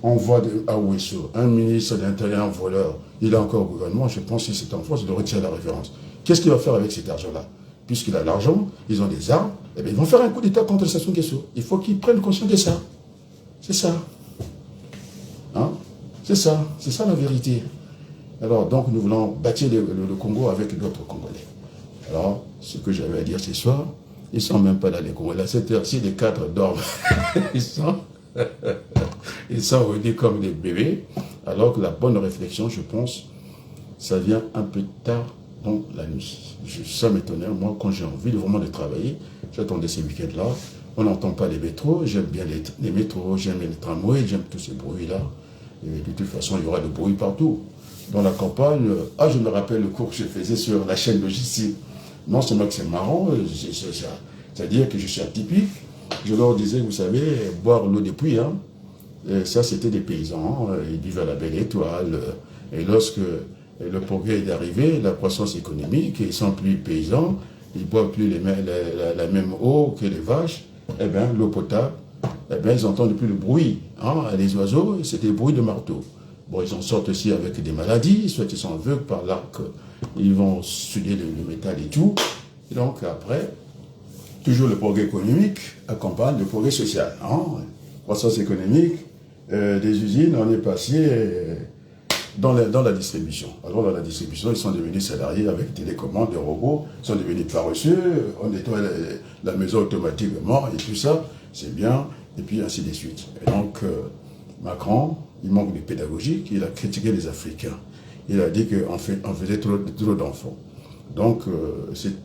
on voit à Ouessou, un ministre de l'Intérieur, un voleur, il est encore au gouvernement, je pense que si c'est en France, il devrait retirer la référence. Qu'est-ce qu'il va faire avec cet argent-là? Puisqu'il a l'argent, ils ont des armes, eh bien, ils vont faire un coup d'État contre Sassou Nguesso. Il faut qu'ils prennent conscience de ça. C'est ça. Hein? C'est ça la vérité. Alors, donc, nous voulons bâtir le Congo avec d'autres Congolais. Alors, ce que j'avais à dire ce soir, ils ne sont même pas dans les Congolais. À cette heure-ci, les 4 dorment. Ils sont réunis comme des bébés, alors que la bonne réflexion, je pense, ça vient un peu tard dans la nuit. Ça m'étonnait, moi, quand j'ai envie vraiment de travailler, j'attendais ces week-ends-là, on n'entend pas les métros, j'aime bien les métros, j'aime les tramways, j'aime tous ces bruits-là. Et de toute façon, il y aura du bruit partout. Dans la campagne, je me rappelle le cours que je faisais sur la chaîne logistique. Non seulement que c'est marrant, c'est-à-dire que je suis atypique. Je leur disais, vous savez, boire l'eau des puits, hein, ça c'était des paysans, ils vivaient à la Belle Étoile. Et lorsque le progrès est arrivé, la croissance économique, ils ne sont plus paysans, ils ne boivent plus la même eau que les vaches, eh bien l'eau potable, eh bien ils n'entendent plus le bruit. Hein, les oiseaux, c'est des bruits de marteau. Bon, ils en sortent aussi avec des maladies, soit ils sont aveugles par là qu'ils vont souder le métal et tout. Et donc après, toujours le progrès économique accompagne le progrès social. Hein? Croissance économique, des usines, on est passé dans la distribution. Alors dans la distribution, ils sont devenus salariés avec télécommande, des robots, ils sont devenus paresseux, on nettoie la maison automatiquement et tout ça, c'est bien, et puis ainsi de suite. Et donc, Macron, il manque de pédagogie, il a critiqué les Africains. Il a dit qu'on faisait trop d'enfants. Donc,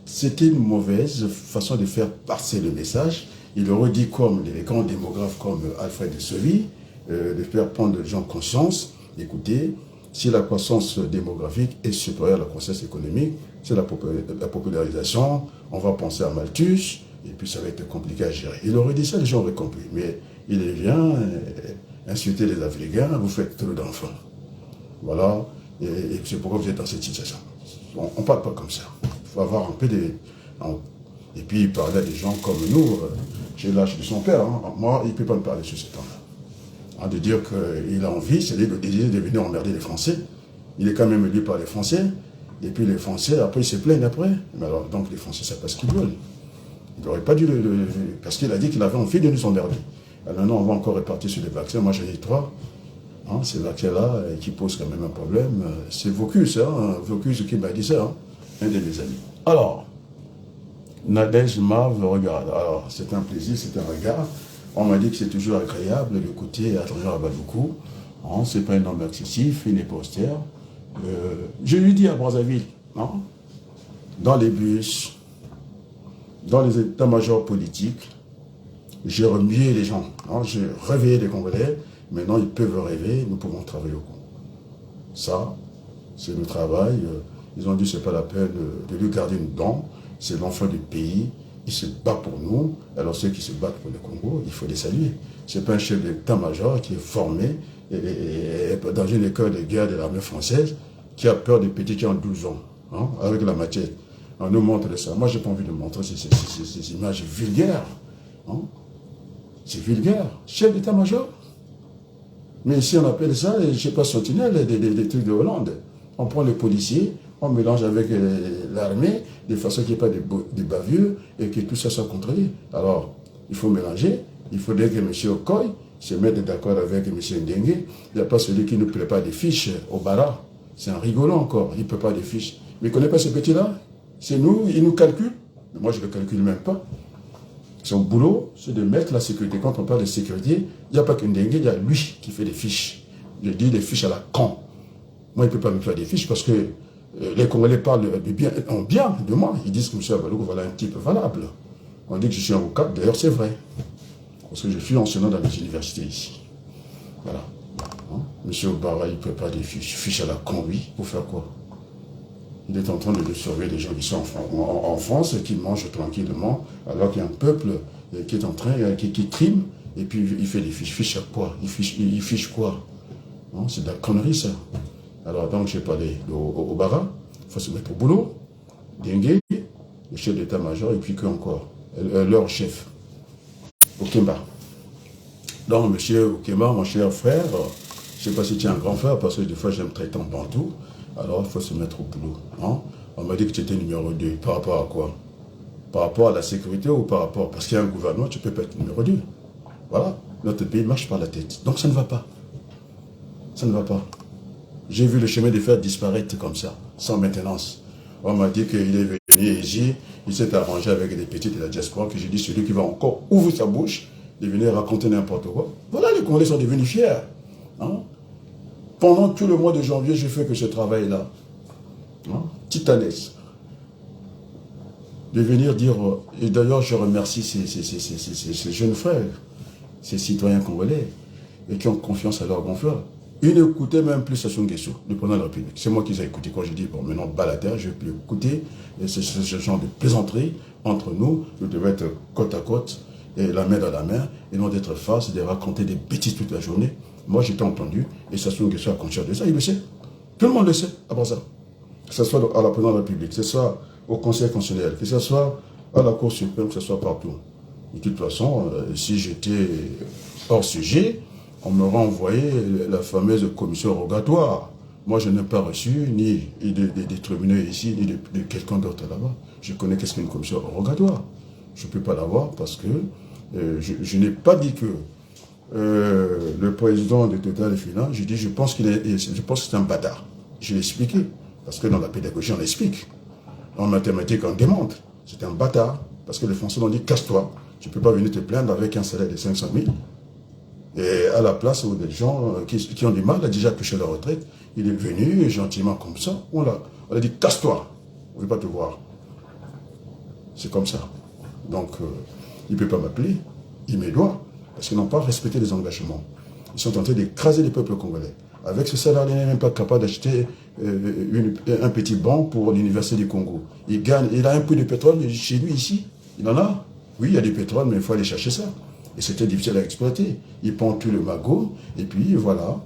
c'était une mauvaise façon de faire passer le message. Il aurait dit, comme les grands démographes comme Alfred de Sailly, de faire prendre les gens conscience, écoutez, si la croissance démographique est supérieure à la croissance économique, c'est la popularisation, on va penser à Malthus, et puis ça va être compliqué à gérer. Il aurait dit ça, les gens auraient compris. Mais il vient insulter les Africains, vous faites trop d'enfants. Voilà, et c'est pourquoi vous êtes dans cette situation. On ne parle pas comme ça. Il faut avoir un peu de... Et puis il parlait à des gens comme nous, j'ai l'âge de son père, hein. Moi, il ne peut pas me parler sur ce temps-là. De dire qu'il a envie, c'est de décider de venir emmerder les Français. Il est quand même élu par les Français. Et puis les Français, après, ils se plaignent après. Mais alors, donc les Français, c'est pas ce qu'ils veulent. Il n'aurait pas dû parce qu'il a dit qu'il avait envie de nous emmerder. Alors maintenant, on va encore répartir sur les vaccins. Moi, j'en ai 3. Hein, ces vaccins-là, qui posent quand même un problème. C'est Vocus, hein, Vocus qui m'a dit ça, hein, un de mes amis. Alors, Nadège Marve regarde. Alors, c'est un plaisir, c'est un regard. On m'a dit que c'est toujours agréable de l'écouter Adrien Rabadoukou. Hein, c'est pas un homme excessif, il n'est pas austère. Je lui dis à Brazzaville, hein, dans les bus, dans les états-majors politiques, j'ai remué les gens. Hein, j'ai réveillé les Congolais. Maintenant, ils peuvent rêver, nous pouvons travailler au Congo. Ça, c'est le travail. Ils ont dit que ce n'est pas la peine de lui garder une dent. C'est l'enfant du pays. Il se bat pour nous. Alors ceux qui se battent pour le Congo, il faut les saluer. Ce n'est pas un chef d'état-major qui est formé dans une école de guerre de l'armée française qui a peur des petits qui ont 12 ans, hein, avec la machette. On nous montre ça. Moi, je n'ai pas envie de montrer ces images vulgaires. Hein. C'est vulgaire. Chef d'état-major. Mais ici, on appelle ça, je ne sais pas, sentinelle, des trucs de Hollande. On prend les policiers, on mélange avec l'armée, de façon qu'il n'y ait pas de bavures et que tout ça soit contrôlé. Alors, il faut mélanger. Il faudrait que M. Okoy se mette d'accord avec M. Ndengue. Il n'y a pas celui qui nous prépare des fiches au Bara. C'est un rigolant encore. Il ne prépare des fiches. Mais il ne connaît pas ce petit-là. C'est nous, il nous calcule. Mais moi, je ne le calcule même pas. Son boulot, c'est de mettre la sécurité. Quand on parle de sécurité, il n'y a pas qu'un Ndengue, il y a lui qui fait des fiches. Je dis des fiches à la con. Moi, il ne peut pas me faire des fiches parce que les Congolais parlent en bien de moi. Ils disent que M. Abalouk, voilà un type valable. On dit que je suis avocat. D'ailleurs, c'est vrai. Parce que je suis enseignant dans les universités ici. Voilà. Hein? M. Obara, il prépare des fiches. Fiches à la con, oui. Pour faire quoi? Il est en train de surveiller les gens qui sont en France et qui mangent tranquillement, alors qu'il y a un peuple qui est en train, qui trime, et puis il fait des fiches. Fiches à quoi? Il fiche quoi? C'est de la connerie, ça. Alors, donc, j'ai parlé au Bara, il faut se mettre au boulot, Dengue, le chef d'état-major, et puis encore, leur chef, Okemba. Donc, monsieur Okemba, mon cher frère, je ne sais pas si tu es un grand frère, parce que des fois, j'aime traiter en bantou. Alors, il faut se mettre au boulot. Hein? On m'a dit que tu étais numéro 2. Par rapport à quoi? Par rapport à la sécurité ou par rapport... Parce qu'il y a un gouvernement, tu ne peux pas être numéro 2. Voilà. Notre pays marche par la tête. Donc, ça ne va pas. Ça ne va pas. J'ai vu le chemin de fer disparaître comme ça, sans maintenance. On m'a dit qu'il est venu ici, il s'est arrangé avec des petits de la diaspora, que j'ai dit, celui qui va encore ouvrir sa bouche, de venir raconter n'importe quoi. Voilà, les Congolais sont devenus fiers. Hein? Pendant tout le mois de janvier, je fais que ce travail-là, hein, titanesque, de venir dire, et d'ailleurs je remercie ces jeunes frères, ces citoyens congolais, et qui ont confiance à leur grand frère. Ils n'écoutaient même plus Sassou Nguesso, le président de la République. C'est moi qui les ai écoutés quand j'ai dit, bon, maintenant, bas la terre, je ne vais plus écouter ce genre de plaisanterie entre nous. Nous devons être côte à côte, et la main dans la main, et non d'être face et de raconter des bêtises toute la journée. Moi, j'étais entendu, et Sassou Nguesso a conscience de ça, il le sait. Tout le monde le sait, à part ça. Que ce soit à la présidence de la République, que ce soit au Conseil constitutionnel, que ce soit à la Cour suprême, que ce soit partout. De toute façon, si j'étais hors sujet, on m'aurait envoyé la fameuse commission rogatoire. Moi, je n'ai pas reçu ni des tribunaux ici, ni de quelqu'un d'autre là-bas. Je connais qu'est-ce qu'une commission rogatoire. Je ne peux pas l'avoir parce que je n'ai pas dit que le président de Total Finance, je dis, je pense que c'est un bâtard. Je l'ai expliqué. Parce que dans la pédagogie, on explique. En mathématiques, on démontre. C'est un bâtard. Parce que les Français ont dit, casse-toi. Tu ne peux pas venir te plaindre avec un salaire de 500 000. Et à la place où des gens qui ont du mal à déjà toucher leur retraite, il est venu gentiment comme ça. On a dit, casse-toi. On ne veut pas te voir. C'est comme ça. Donc, il ne peut pas m'appeler. Il me doit. Parce qu'ils n'ont pas respecté les engagements. Ils sont en train d'écraser les peuples congolais. Avec ce salaire, il n'est même pas capable d'acheter un petit banc pour l'Université du Congo. Il a un peu de pétrole chez lui ici. Il en a. Oui, il y a du pétrole, mais il faut aller chercher ça. Et c'était difficile à exploiter. Il prend tout le magot, et puis voilà.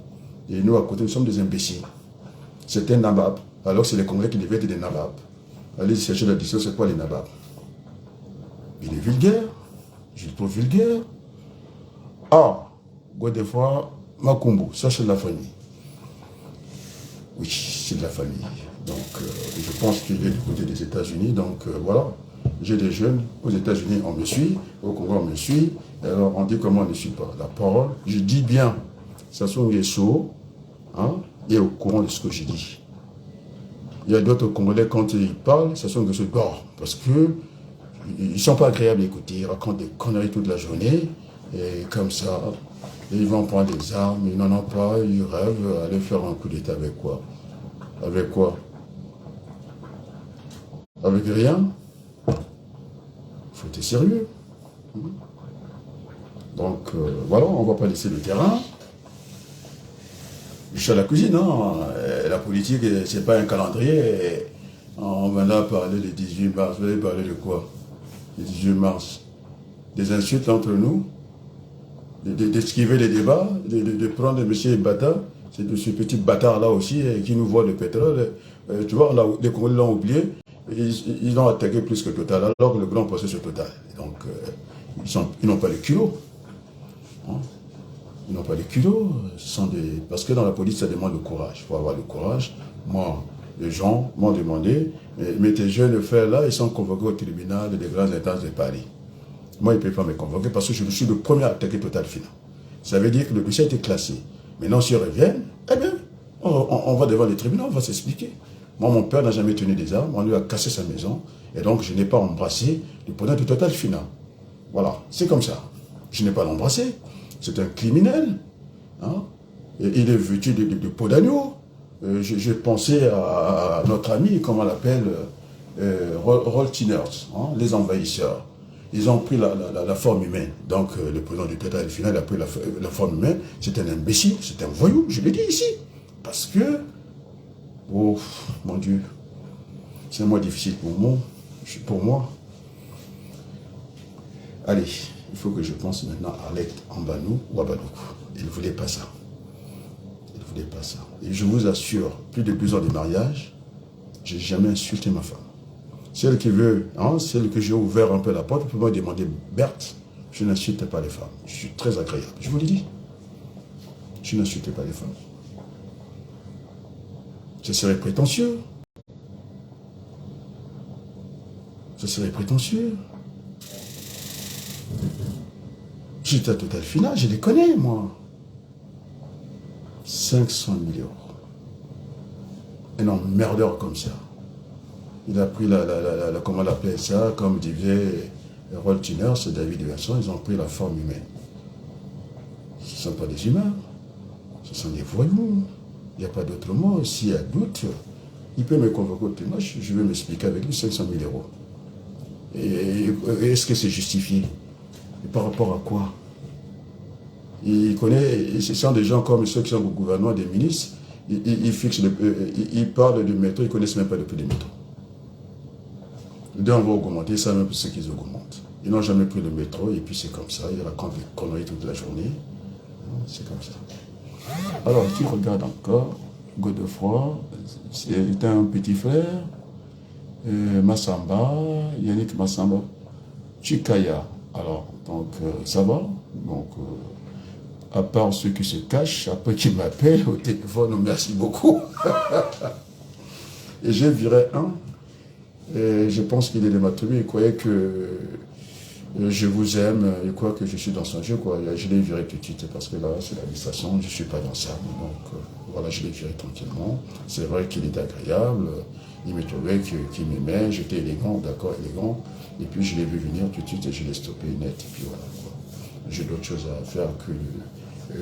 Et nous, à côté, nous sommes des imbéciles. C'est un nabab. Alors c'est les Congolais qui devaient être des nababs. Allez chercher la distance, c'est quoi les nababs? Il est vulgaire. Je le trouve vulgaire. Ah, Godefroid Makumbu, ça c'est de la famille. Oui, c'est de la famille. Donc, je pense qu'il est du côté des États-Unis. Donc, voilà. J'ai des jeunes. Aux États-Unis, on me suit. Au Congo, on me suit. Alors, on dit comment on ne suit pas. La parole, je dis bien. Ça sont les sourds. Hein, et au courant de ce que je dis. Il y a d'autres Congolais, quand ils parlent, ça sont des sourds. Parce que ils ne sont pas agréables à écouter. Ils racontent des conneries toute la journée. Et comme ça, ils vont prendre des armes. Ils n'en ont pas. Ils rêvent aller faire un coup d'État avec quoi? Avec quoi? Avec rien? Il faut être sérieux. Donc, voilà, on ne va pas laisser le terrain. Je suis à la cuisine, hein. La politique, c'est pas un calendrier. On va là parler le 18 mars. Vous allez parler de quoi? Le 18 mars. Des insultes entre nous, d'esquiver les débats, de prendre M. Bata, c'est de ce petit bâtard-là aussi, qui nous voit le pétrole. Tu vois, les Congolais l'ont oublié. Ils ont attaqué plus que Total, alors que le grand procès sur Total. Donc, ils n'ont pas les culots. Hein? Ils n'ont pas les culots. Parce que dans la police, ça demande le courage. Il faut avoir le courage. Moi, les gens m'ont demandé, mais tes jeunes frères-là, ils sont convoqués au tribunal des grandes instances de Paris. Moi, ils ne peuvent pas me convoquer parce que je suis le premier à attaquer Total Finance. Ça veut dire que le dossier a été classé. Maintenant, s'ils reviennent, eh bien, on va devant les tribunaux, on va s'expliquer. Moi, mon père n'a jamais tenu des armes, on lui a cassé sa maison, et donc je n'ai pas embrassé le président de Total Finance. Voilà, c'est comme ça. Je n'ai pas l'embrassé. C'est un criminel. Hein? Et il est vêtu de peau d'agneau. J'ai pensé à notre ami, comment on l'appelle, Roltiners, hein, les envahisseurs. Ils ont pris la forme humaine. Donc, le président du Total Finance a pris la forme humaine. C'est un imbécile, c'est un voyou, je l'ai dit ici. Parce que, oh, mon Dieu, c'est un mois difficile pour moi. Allez, il faut que je pense maintenant à Arlette Ambanou ou à Balouk. Il ne voulait pas ça. Il ne voulait pas ça. Et je vous assure, plus de 12 ans de mariage, je n'ai jamais insulté ma femme. Celle qui veut, hein, celle que j'ai ouvert un peu la porte, peut me demander, Berthe, je n'insulte pas les femmes. Je suis très agréable. Je vous le dis. Je n'insulte pas les femmes. Ce serait prétentieux. Ce serait prétentieux. J'étais à Total Finance, je les connais, moi. 500 000 €. Un emmerdeur comme ça. Il a pris comment on l'appelait ça, comme disait Roltiner, c'est David Vincent, ils ont pris la forme humaine. Ce ne sont pas des humains, ce sont des voyous. Il n'y a pas d'autre mot. S'il y a doute, il peut me convoquer au tribunal, je vais m'expliquer avec lui 500 000 €. Et est-ce que c'est justifié? Et par rapport à quoi? Il connaît, ce sont des gens comme ceux qui sont au gouvernement, des ministres, ils parlent de métro, ils ne connaissent même pas le prix des métros. Deux, on va augmenter, ça même ce qu'ils augmentent. Ils n'ont jamais pris le métro et puis c'est comme ça, ils racontent des conneries toute la journée. C'est comme ça. Alors, tu regardes encore, Godefroid, c'est un petit frère, Massamba, Yannick Massamba, Chikaya. Alors, donc, ça va. Donc, à part ceux qui se cachent, après qui m'appellent au téléphone, merci beaucoup. Et j'ai viré un. Et je pense qu'il est de ma tribu, il croyait que Je vous aime, et quoi que je suis dans son jeu, quoi. Je l'ai viré tout de suite, parce que là, c'est l'administration, je ne suis pas dans ça. Donc, voilà, je l'ai viré tranquillement. C'est vrai qu'il était agréable, il me trouvait qu'il m'aimait, j'étais élégant, d'accord, élégant. Et puis, je l'ai vu venir tout de suite et je l'ai stoppé net, et puis voilà, quoi. J'ai d'autres choses à faire que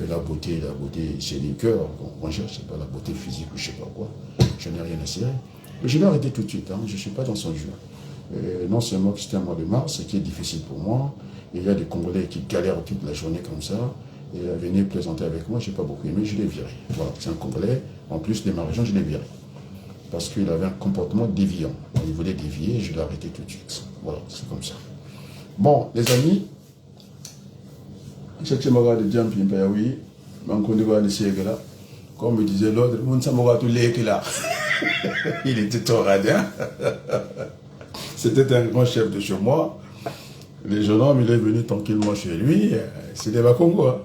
la beauté, c'est les cœurs. Moi, je ne sais pas, la beauté physique ou je ne sais pas quoi. Je n'ai rien à cirer. Je l'ai arrêté tout de suite, hein, je ne suis pas dans son jeu. Non seulement que c'était un mois de mars, ce qui est difficile pour moi, et il y a des Congolais qui galèrent toute la journée comme ça, et venir plaisanter avec moi, je n'ai pas beaucoup aimé, je l'ai viré. Voilà, c'est un Congolais, en plus de ma région, je l'ai viré. Parce qu'il avait un comportement déviant. Il voulait dévier, je l'ai arrêté tout de suite. Voilà, c'est comme ça. Bon, les amis, chaque semaine, de dire, oui, comme me disait l'autre, il était trop radin. C'était un grand chef de chez moi. Le jeune homme, il est venu tranquillement chez lui. C'était pas Congo. Hein.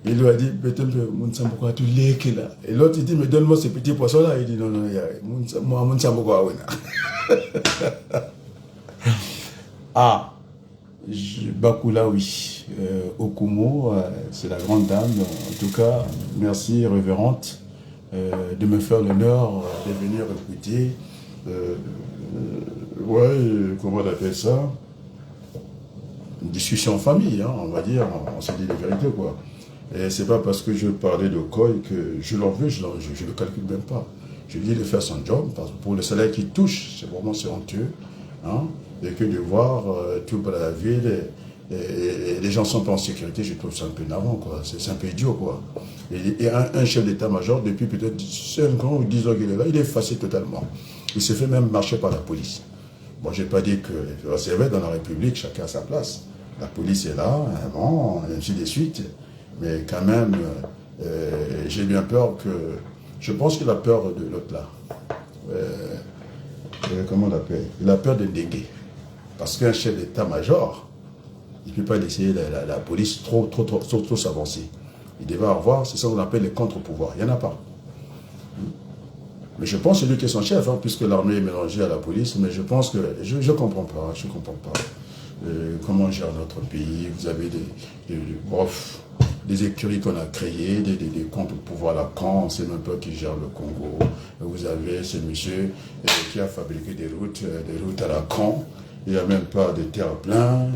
Il lui a dit, et l'autre, il dit, mais donne-moi ces petits poissons-là. Il dit, non, non, moi, ah, Bakula, oui. Okumo, c'est la grande dame. En tout cas, merci, révérente, de me faire l'honneur de venir écouter. Ouais, comment on appelle ça? Une discussion en famille, hein, on va dire, on se dit la vérité, quoi. Et c'est pas parce que je parlais de Koy que je l'en veux, je le calcule même pas. Je lui dis de faire son job, parce que pour le salaire qu'il touche, c'est vraiment honteux, hein, et que de voir tout la ville, et les gens sont pas en sécurité, je trouve ça un peu navrant, quoi. C'est un peu idiot, quoi. Et un chef d'état-major, depuis peut-être 5 ans ou 10 ans qu'il est là, il est effacé totalement. Il se fait même marcher par la police. Bon, je n'ai pas dit que c'est vrai, dans la République, chacun a sa place. La police est là, bon, et ainsi de suite. Mais quand même, j'ai bien peur que... Je pense qu'il a peur de l'autre là. Comment on l'appelle? Il a peur de Ndégué. Parce qu'un chef d'état-major, il ne peut pas laisser la police trop s'avancer. Il devait avoir, c'est ça qu'on appelle les contre-pouvoirs. Il n'y en a pas. Mais je pense que c'est lui qui est son chef, hein, puisque l'armée est mélangée à la police. Mais je pense que... Je ne comprends pas, je ne comprends pas. Comment on gère notre pays. Vous avez des écuries qu'on a créées, des contre-pouvoirs à la Caen, on ne sait même pas qui gère le Congo. Vous avez ce monsieur qui a fabriqué des routes à la Caen. Il n'y a même pas de terre-plein.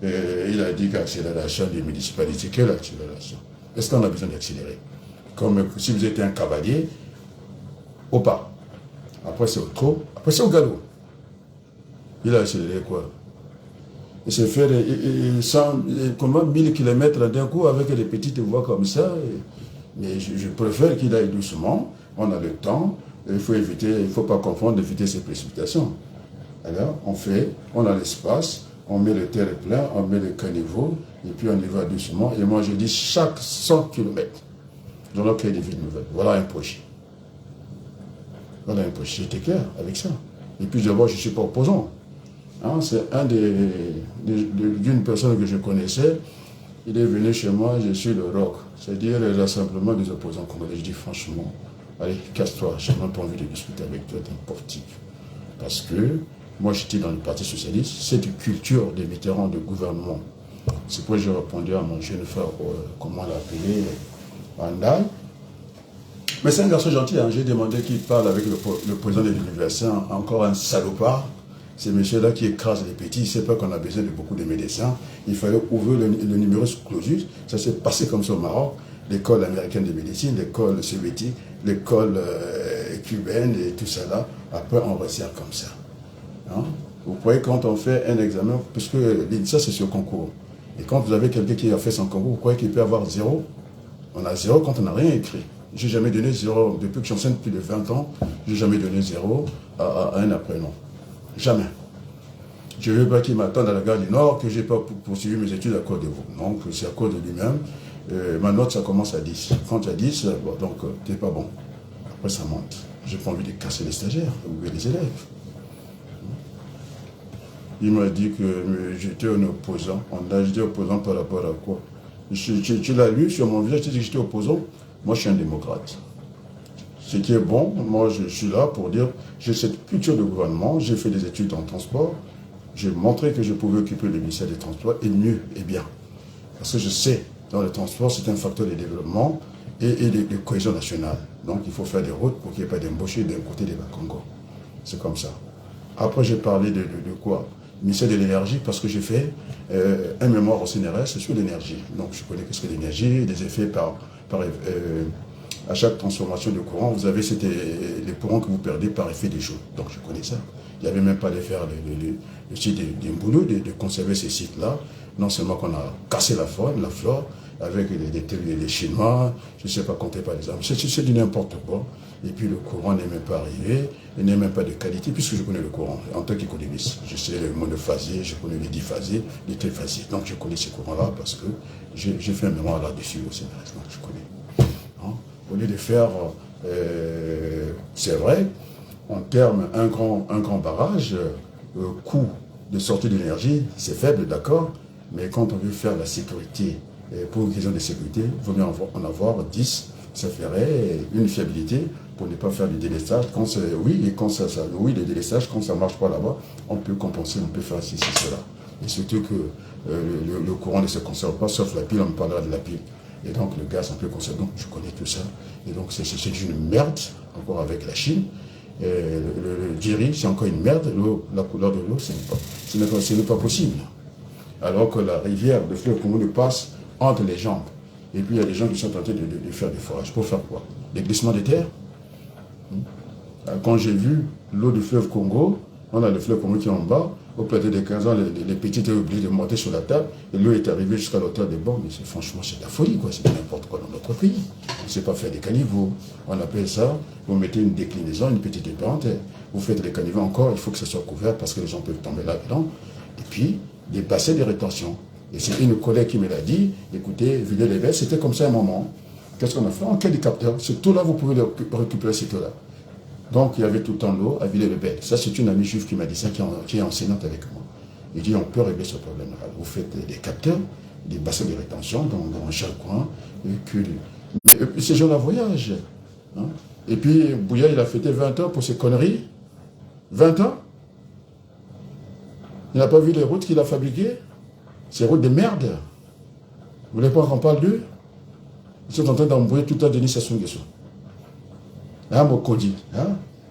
Il a dit qu'accélération des municipalités. Quelle accélération? Est-ce qu'on a besoin d'accélérer? Comme si vous étiez un cavalier, au pas. Après c'est au trot, après c'est au galop. Il a accéléré quoi? Il s'est fait comment 1000 km d'un coup avec des petites voies comme ça. Mais je préfère qu'il aille doucement. On a le temps. Il faut éviter, il ne faut pas confondre, éviter ces précipitations. Alors on a l'espace, on met le terre-plein, on met le caniveau, et puis on y va doucement. Et moi je dis chaque 100 km, dans le créer des villes nouvelles. Voilà un projet. Voilà un projet. J'étais clair avec ça. Et puis d'abord, je ne suis pas opposant. Hein, c'est d'une personne que je connaissais. Il est venu chez moi, je suis le roc. C'est-à-dire le rassemblement des opposants congolais. Je dis franchement, allez, casse-toi, je n'ai même pas envie de discuter avec toi, t'es un portique. Parce que moi, j'étais dans le Parti Socialiste, c'est une culture des vétérans de gouvernement. C'est pourquoi j'ai répondu à mon jeune frère, comment l'appeler, Andal. Mais c'est un garçon gentil, hein. J'ai demandé qu'il parle avec le président de l'université, encore un salopard. C'est monsieur-là qui écrase les petits, il ne sait pas qu'on a besoin de beaucoup de médecins. Il fallait ouvrir le numerus clausus. Ça s'est passé comme ça au Maroc. L'école américaine de médecine, l'école soviétique, l'école cubaine et tout ça là. Après, on resserre comme ça. Hein? Vous voyez, quand on fait un examen, parce que ça c'est sur concours. Et quand vous avez quelqu'un qui a fait son concours, vous croyez qu'il peut avoir 0? On a 0 quand on n'a rien écrit. Je n'ai jamais donné 0. Depuis que j'enseigne plus de 20 ans, je n'ai jamais donné 0 à un apprenant. Jamais. Je ne veux pas qu'il m'attende à la gare du Nord, que je n'ai pas poursuivi mes études à cause de vous. Donc, c'est à cause de lui-même. Ma note, ça commence à 10. Quand tu as 10, bon, donc, tu n'es pas bon. Après, ça monte. Je n'ai pas envie de casser les stagiaires ou les élèves. Il m'a dit que j'étais un opposant. On a dit opposant par rapport à quoi? Tu l'as lu sur mon visage, tu dis que j'étais opposant. Moi, je suis un démocrate. Ce qui est bon, moi, je suis là pour dire, j'ai cette culture de gouvernement, j'ai fait des études en transport, j'ai montré que je pouvais occuper le ministère des Transports et mieux et bien. Parce que je sais, dans le transport, c'est un facteur de développement et de cohésion nationale. Donc il faut faire des routes pour qu'il n'y ait pas d'embauchés d'un côté des Bakongo. C'est comme ça. Après, j'ai parlé de quoi? Ministère de l'énergie, parce que j'ai fait un mémoire au CNRS sur l'énergie. Donc je connais ce que l'énergie, des effets à chaque transformation de courant, vous avez les courants que vous perdez par effet des jours. Donc je connais ça. Il n'y avait même pas de faire le site d'Imbulu, de conserver ces sites-là. Non seulement qu'on a cassé la faune, la flore, avec les Chinois, je ne sais pas compter par exemple. C'est du n'importe quoi. Et puis le courant n'est même pas arrivé, il n'est même pas de qualité, puisque je connais le courant en tant qu'économiste. Je sais le monophasé, je connais les diphasés, les triphasés. Donc je connais ces courants-là parce que j'ai fait un mémoire là-dessus au CNRS. Donc je connais. Hein? Au lieu de faire, c'est vrai, en termes, un grand barrage, le coût de sortie d'énergie, c'est faible, d'accord, mais quand on veut faire la sécurité, pour une question de sécurité, il vaut mieux en avoir 10, ça ferait une fiabilité pour ne pas faire du délestage. Oui, le délestage, quand ça ne marche pas là-bas, on peut compenser, on peut faire ceci, cela. Et surtout que le courant ne se conserve pas, sauf la pile, on parlera de la pile. Et donc le gaz, on peut conserver. Donc je connais tout ça. Et donc c'est une merde, encore avec la Chine. Le Djiri, c'est encore une merde. La couleur de l'eau, ce n'est pas possible. Alors que la rivière, le fleuve Congo, nous passe entre les jambes. Et puis il y a des gens qui sont tentés de faire des forages. Pour faire quoi? Des glissements de terre. Quand j'ai vu l'eau du fleuve Congo, on a le fleuve Congo qui est en bas. Au plateau de 15 ans, les petits étaient obligés de monter sur la table. Et l'eau est arrivée jusqu'à l'auteur des bancs. Mais franchement, c'est de la folie, quoi. C'est n'importe quoi dans notre pays. On ne sait pas faire des caniveaux. On appelle ça, vous mettez une déclinaison, une petite parenthèse. Vous faites les caniveaux encore, il faut que ça soit couvert parce que les gens peuvent tomber là-dedans. Et puis, des bassins de rétention. Et c'est une collègue qui me l'a dit. Écoutez, Villers-les-Belles, c'était comme ça à un moment. Qu'est-ce qu'on a fait? On crée des capteurs. Ce tout-là, vous pouvez récupérer ce tout-là. Donc, il y avait tout le temps l'eau à Villers-les-Belles. Ça, c'est une amie juive qui m'a dit ça, qui est enseignante avec moi. Il dit, on peut régler ce problème-là. Vous faites des capteurs, des bassins de rétention dans chaque coin. Mais ces gens-là voyagent. Hein? Et puis, Bouya, il a fêté 20 ans pour ces conneries. 20 ans. Il n'a pas vu les routes qu'il a fabriquées. Ces routes de merde. Vous voulez pas qu'on parle d'eux? Ils sont en train d'embrouiller tout le temps Denis Sassou Nguesso. Hein, Mokodi, hein?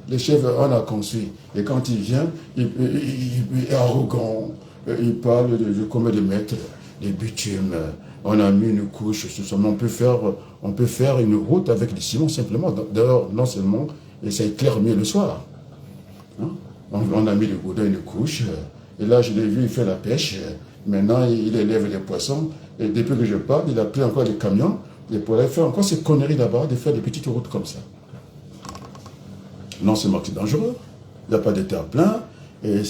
Les chefs, on a construit. Et quand il vient, il est arrogant. Il parle de combien de mètres, des bitumes. On a mis une couche sur ça. On peut faire une route avec du ciment simplement. D'ailleurs, non seulement, et ça éclaire mieux le soir. Hein? On a mis le goudron et une couche. Et là, je l'ai vu, il fait la pêche. Maintenant, il élève les poissons. Et depuis que je parle, il a pris encore des camions. Et pour aller faire encore ces conneries là-bas, de faire des petites routes comme ça. Non seulement que c'est dangereux, il n'y a pas de terre plein, et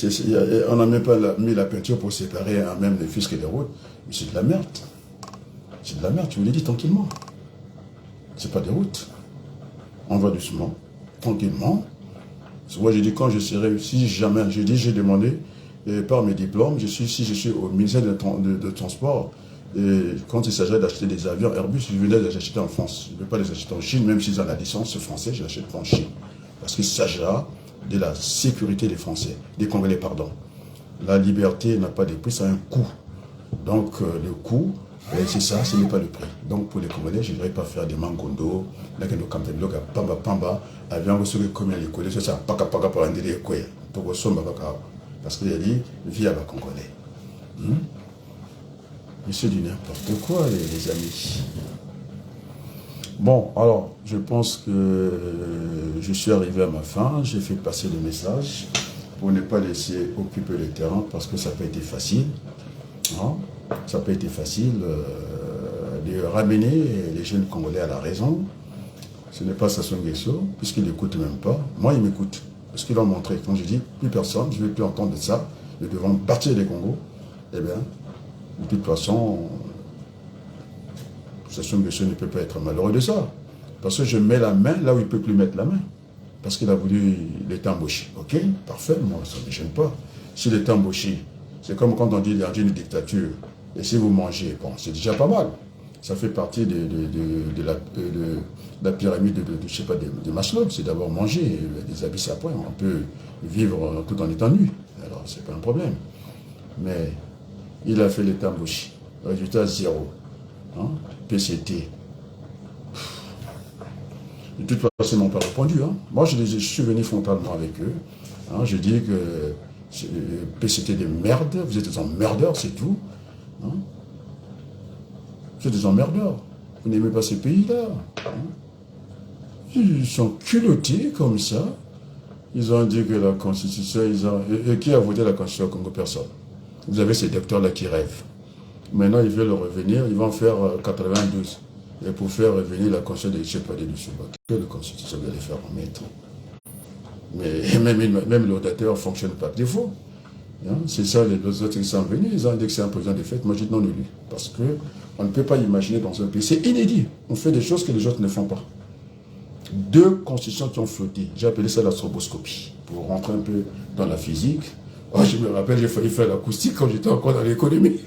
on n'a même pas mis la peinture pour séparer même les fiscs et les routes. Mais c'est de la merde. C'est de la merde, je vous l'ai dit tranquillement. C'est pas des routes. On va doucement, tranquillement. Moi, j'ai dit, quand je serai, si jamais, j'ai demandé, par mes diplômes, si je suis au ministère de Transport, et quand il s'agit d'acheter des avions Airbus, je venais les acheter en France. Je ne veux pas les acheter en Chine, même s'ils ont la licence française, je l'achète pas en Chine. Parce qu'il s'agira de la sécurité des Français, des Congolais, pardon. La liberté n'a pas de prix, ça a un coût. Donc le coût, c'est ça, ce n'est pas le prix. Donc pour les Congolais, je ne voudrais pas faire des mangondo, là que nous campons, pamba pamba, avion sur les communes, les collèges, c'est ça, paka paka pour rendre les couilles. Parce qu'il a dit, vie à la Congolais. Mais c'est du n'importe quoi, les amis. Bon, alors, je pense que je suis arrivé à ma fin. J'ai fait passer le message pour ne pas laisser occuper le terrain parce que ça n'a pas été facile. Hein? Ça n'a pas été facile de ramener les jeunes Congolais à la raison. Ce n'est pas Sassou Nguesso, puisqu'il n'écoute même pas. Moi, il m'écoute. Parce qu'ils l'ont montré. Quand je dis, plus personne, je ne veux plus entendre de ça. Nous devons partir des Congos. Eh bien, de toute façon, Sassou Nguesso ne peut pas être malheureux de ça. Parce que je mets la main là où il ne peut plus mettre la main. Parce qu'il a voulu l'État embauché. Ok, parfait, moi, ça ne me gêne pas. Si l'État embauché, c'est comme quand on dit qu'il y a une dictature. Et si vous mangez, bon, c'est déjà pas mal. Ça fait partie de la pyramide je sais pas, de Maslow. C'est d'abord manger, des habits à point. On peut vivre tout en étant nu. Alors, c'est pas un problème. Mais il a fait les tambouchis. Résultat zéro. Hein? PCT. De toute façon, ils n'ont pas répondu. Hein? Moi, je suis venu frontalement avec eux. Hein? Je dis que PCT des merdes, vous êtes des emmerdeurs, c'est tout. Hein? Vous êtes des emmerdeurs. Vous n'aimez pas ces pays-là. Hein? Ils sont culottés comme ça. Ils ont dit que la Constitution, et qui a voté la Constitution au Congo? Personne. Vous avez ces docteurs-là qui rêvent. Maintenant, ils veulent revenir, ils vont faire 92. Et pour faire revenir la Constitution de Tchèque-Padé du Souba, que la Constitution va les faire remettre. Mais même l'audateur ne fonctionne pas. Défaut. Hein? C'est ça, les autres qui sont venus, ils ont dit que c'est un président de fait. Moi, je dis non élu. Parce qu'on ne peut pas imaginer dans un pays. C'est inédit. On fait des choses que les autres ne font pas. 2 constitutions qui ont flotté. J'ai appelé ça la stroboscopie. Pour rentrer un peu dans la physique. Oh, je me rappelle, j'ai failli faire l'acoustique quand j'étais encore dans l'économie.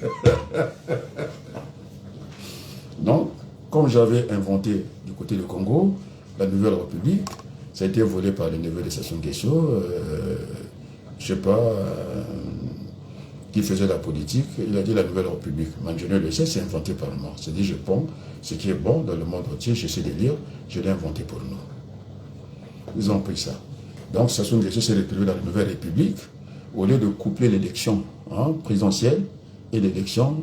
Donc, comme j'avais inventé du côté du Congo, la Nouvelle République, ça a été volé par le neveu de Sassou Nguesso, je sais pas, qui faisait la politique, il a dit la Nouvelle République. Mangenet le sait, c'est inventé par moi. C'est-à-dire, je prends ce qui est bon dans le monde entier, j'essaie de lire, je l'ai inventé pour nous. Ils ont pris ça. Donc, Sassou Nguesso s'est retrouvé dans la Nouvelle République, au lieu de coupler l'élection présidentielle et l'élection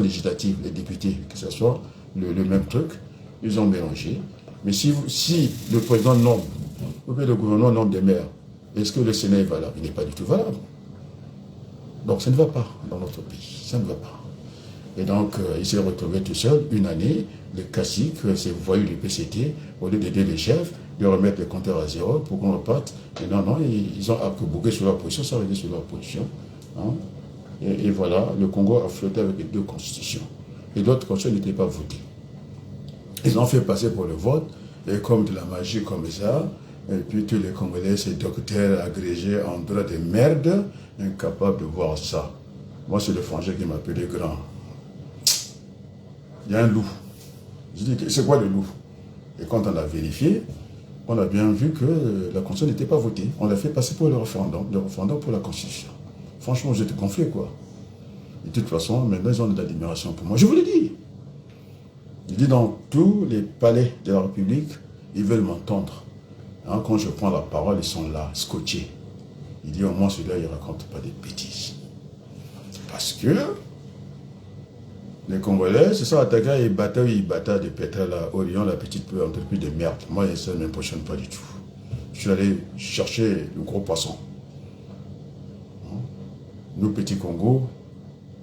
législative, les députés, que ce soit le même truc, ils ont mélangé. Mais si le président nomme, ou bien le gouvernement nomme des maires, est-ce que le Sénat est valable? Il n'est pas du tout valable. Donc ça ne va pas dans notre pays, ça ne va pas. Et donc il s'est retrouvé tout seul, une année, les classiques, c'est vous voyez les PCT, au lieu d'aider les chefs, de remettre les compteurs à zéro pour qu'on reparte. Et non, ils ont arc-bouqué sur leur position, s'arrêter sur leur position. Hein. Et voilà, le Congo a flotté avec les 2 constitutions. Et d'autres constitutions n'étaient pas votées. Ils ont fait passer pour le vote, et comme de la magie comme ça, et puis tous les Congolais, ces docteurs agrégés en droit de merde, incapables de voir ça. Moi, c'est le frangin qui m'a appelé grand. Il y a un loup. Je dis, c'est quoi le loup? Et quand on a vérifié, on a bien vu que la Constitution n'était pas votée. On l'a fait passer pour le référendum pour la Constitution. Franchement, j'étais gonflé, quoi. Et de toute façon, maintenant, ils ont de l'admiration pour moi. Je vous l'ai dit. Je dis, dans tous les palais de la République, ils veulent m'entendre. Hein, quand je prends la parole, ils sont là, scotchés. Il dit, au moins, celui-là, il ne raconte pas des bêtises. Parce que les Congolais se sont attaqués et ils battaient des pétales à Orion, la petite entreprise de merde. Moi, ça ne m'impressionne pas du tout. Je suis allé chercher le gros poisson. Nous, petits Congo,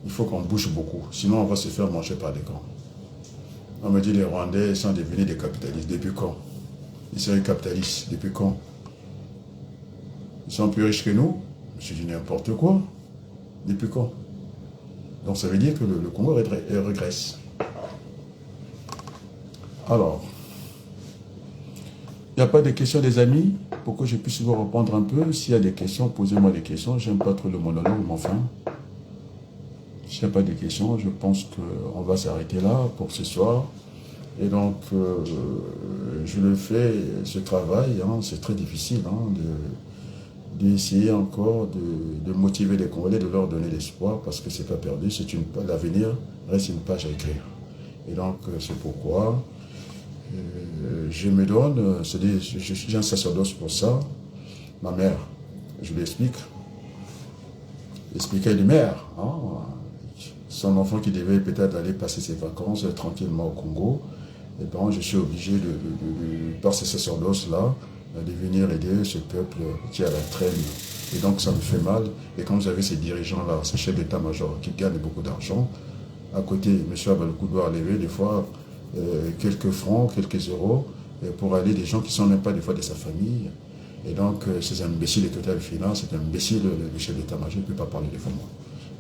il faut qu'on bouge beaucoup. Sinon, on va se faire manger par des camps. On me dit les Rwandais sont devenus des capitalistes. Depuis quand? Ils sont capitalistes. Depuis quand? Ils sont plus riches que nous? Je dis n'importe quoi. Depuis quand? Donc ça veut dire que le Congo régresse. Alors, il n'y a pas de questions des amis pour que je puisse vous répondre un peu. S'il y a des questions, posez-moi des questions. J'aime pas trop le monologue, mais enfin. S'il n'y a pas de questions, je pense qu'on va s'arrêter là pour ce soir. Et donc, je le fais, ce travail, hein, c'est très difficile d'essayer encore de motiver les Congolais, de leur donner l'espoir, parce que c'est pas perdu, l'avenir reste une page à écrire. Et donc, c'est pourquoi je me donne, j'ai un sacerdoce pour ça. Ma mère, je lui explique, expliquer une mère, hein, son enfant qui devait peut-être aller passer ses vacances tranquillement au Congo, et ben, je suis obligé, par ce sacerdoce-là, de venir aider ce peuple qui est à la traîne. Et donc ça me fait mal. Et quand vous avez ces dirigeants-là, ces chefs d'état-major qui gagnent beaucoup d'argent, à côté, M. Abalokou doit lever des fois quelques francs, quelques euros, pour aller des gens qui ne sont même pas des fois de sa famille. Et donc, ces imbéciles de Total Finance, c'est un imbécile, le chef d'état-major, ne peut pas parler devant moi.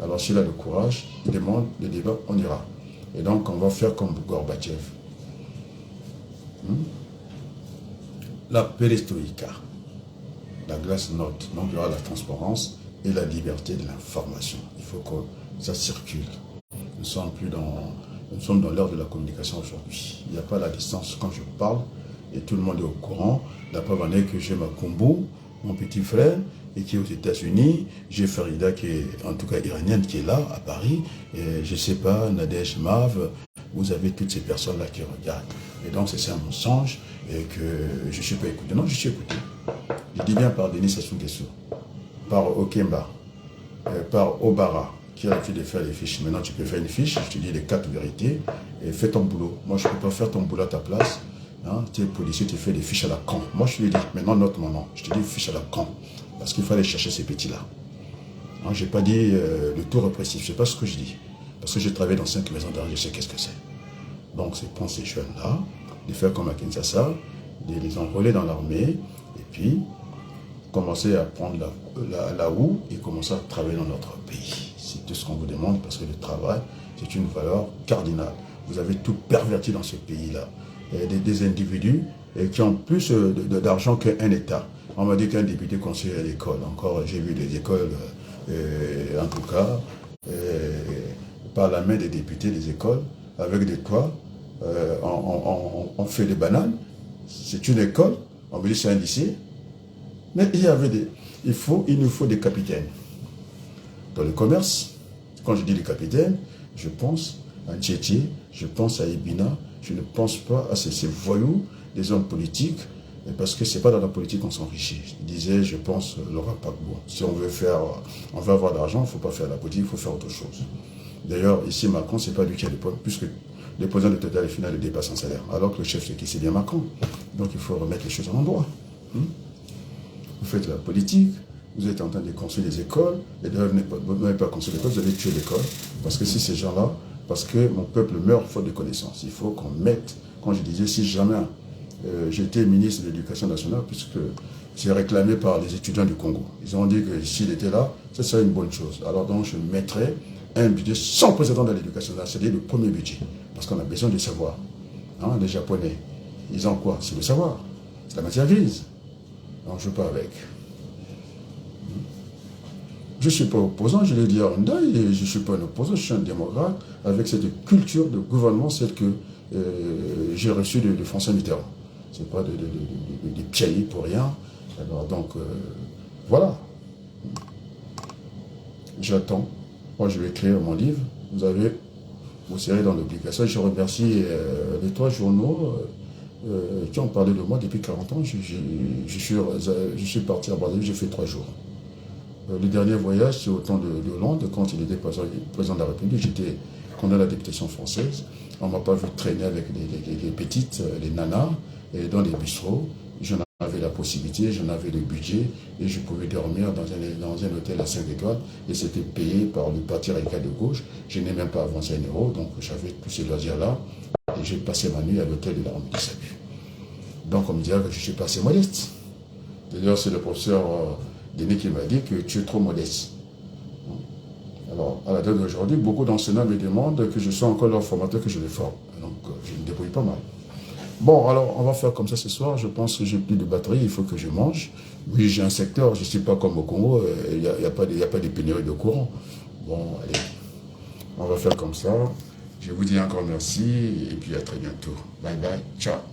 Alors, s'il a le courage, il demande le débat, on ira. Et donc, on va faire comme Gorbatchev. La perestroïka, la glasnost, donc il y aura la transparence et la liberté de l'information. Il faut que ça circule. Nous sommes dans l'ère de la communication aujourd'hui. Il n'y a pas la distance quand je parle et tout le monde est au courant. La preuve en est que j'ai ma combo, mon petit frère, et qui est aux États-Unis. J'ai Farida qui est en tout cas iranienne qui est là à Paris. Et je ne sais pas, Nadège, Mav, vous avez toutes ces personnes-là qui regardent. Et donc c'est un mensonge et que je ne suis pas écouté. Non, je suis écouté. Je dis bien par Denis Sassou Nguesso, par Okemba, par Obara, qui a l'habitude de faire les fiches. Maintenant, tu peux faire une fiche, je te dis les 4 vérités, et fais ton boulot. Moi, je ne peux pas faire ton boulot à ta place. Hein, tu es policier, tu fais des fiches à la con. Moi, je te dis, maintenant, note mon nom. Je te dis fiches à la con. Parce qu'il fallait chercher ces petits-là. Hein, je n'ai pas dit le tout répressif. Je ne sais pas ce que je dis. Parce que j'ai travaillé dans 5 maisons d'arrêt, je sais qu'est-ce que c'est. Donc, c'est prendre ces jeunes-là, les faire comme à Kinshasa, les enrôler dans l'armée, et puis commencer à prendre la roue et commencer à travailler dans notre pays. C'est tout ce qu'on vous demande, parce que le travail, c'est une valeur cardinale. Vous avez tout perverti dans ce pays-là. Des individus qui ont plus d'argent qu'un État. On m'a dit qu'un député construit à l'école. Encore, j'ai vu des écoles, en tout cas, par la main des députés des écoles, avec des toits, on fait des bananes. C'est une école, on veut dire c'est un lycée. Mais il y avait il nous faut des capitaines. Dans le commerce, quand je dis les capitaines, je pense à Tchétché, je pense à Ibina, je ne pense pas à ces voyous, des hommes politiques, parce que ce n'est pas dans la politique qu'on s'enrichit. Je disais, je pense, Laurent Gbagbo, si on veut avoir de l'argent, il ne faut pas faire la politique, il faut faire autre chose. D'ailleurs, ici, Macron, ce n'est pas lui qui a le point, puisque le président de Total et final dépasse son salaire, alors que le chef, c'est qui? C'est bien Macron. Donc il faut remettre les choses en endroit. Vous faites la politique, vous êtes en train de construire des écoles, et d'ailleurs, vous n'avez pas construit l'école, vous allez tuer l'école, parce que si ces gens-là, parce que mon peuple meurt faute de connaissances, il faut qu'on mette, quand je disais, si jamais j'étais ministre de l'Éducation nationale, puisque c'est réclamé par les étudiants du Congo, ils ont dit que s'il était là, ce serait une bonne chose. Alors donc, je mettrais un budget sans précédent dans l'éducation nationale, c'est-à-dire le premier budget, parce qu'on a besoin de savoir. Hein, les Japonais, ils ont quoi? C'est le savoir, c'est la matière grise. Donc, je ne joue pas avec. Je ne suis pas opposant, je l'ai dit à Honda, je ne suis pas un opposant, je suis un démocrate avec cette culture de gouvernement, celle que j'ai reçue de François Mitterrand. Ce n'est pas de piaillis pour rien. Alors, donc, voilà. J'attends. Moi, je vais écrire mon livre. Vous serez dans l'obligation. Je remercie les 3 journaux qui ont parlé de moi depuis 40 ans. Je suis parti à Brazzaville, j'ai fait 3 jours. Le dernier voyage, c'est au temps de Hollande, quand il était président de la République, j'étais condamné à la députation française. On ne m'a pas vu traîner avec les petites, les nanas, et dans les bistrots. J'en avais la possibilité, j'en avais le budget, et je pouvais dormir dans un hôtel à 5 étoiles, et c'était payé par le parti radical de gauche. Je n'ai même pas avancé 1 euro, donc j'avais tous ces loisirs-là, et j'ai passé ma nuit à l'hôtel de l'armée du salut. Donc on me dirait que je suis pas assez modeste. D'ailleurs, c'est le professeur Denis qui m'a dit que tu es trop modeste. Alors, à la date d'aujourd'hui, beaucoup d'enseignants me demandent que je sois encore leur formateur, que je les forme. Donc, je me débrouille pas mal. Bon, alors, on va faire comme ça ce soir. Je pense que j'ai plus de batterie, il faut que je mange. Oui, j'ai un secteur, je ne suis pas comme au Congo, il n'y a pas de pénurie de courant. Bon, allez, on va faire comme ça. Je vous dis encore merci, et puis à très bientôt. Bye bye, ciao.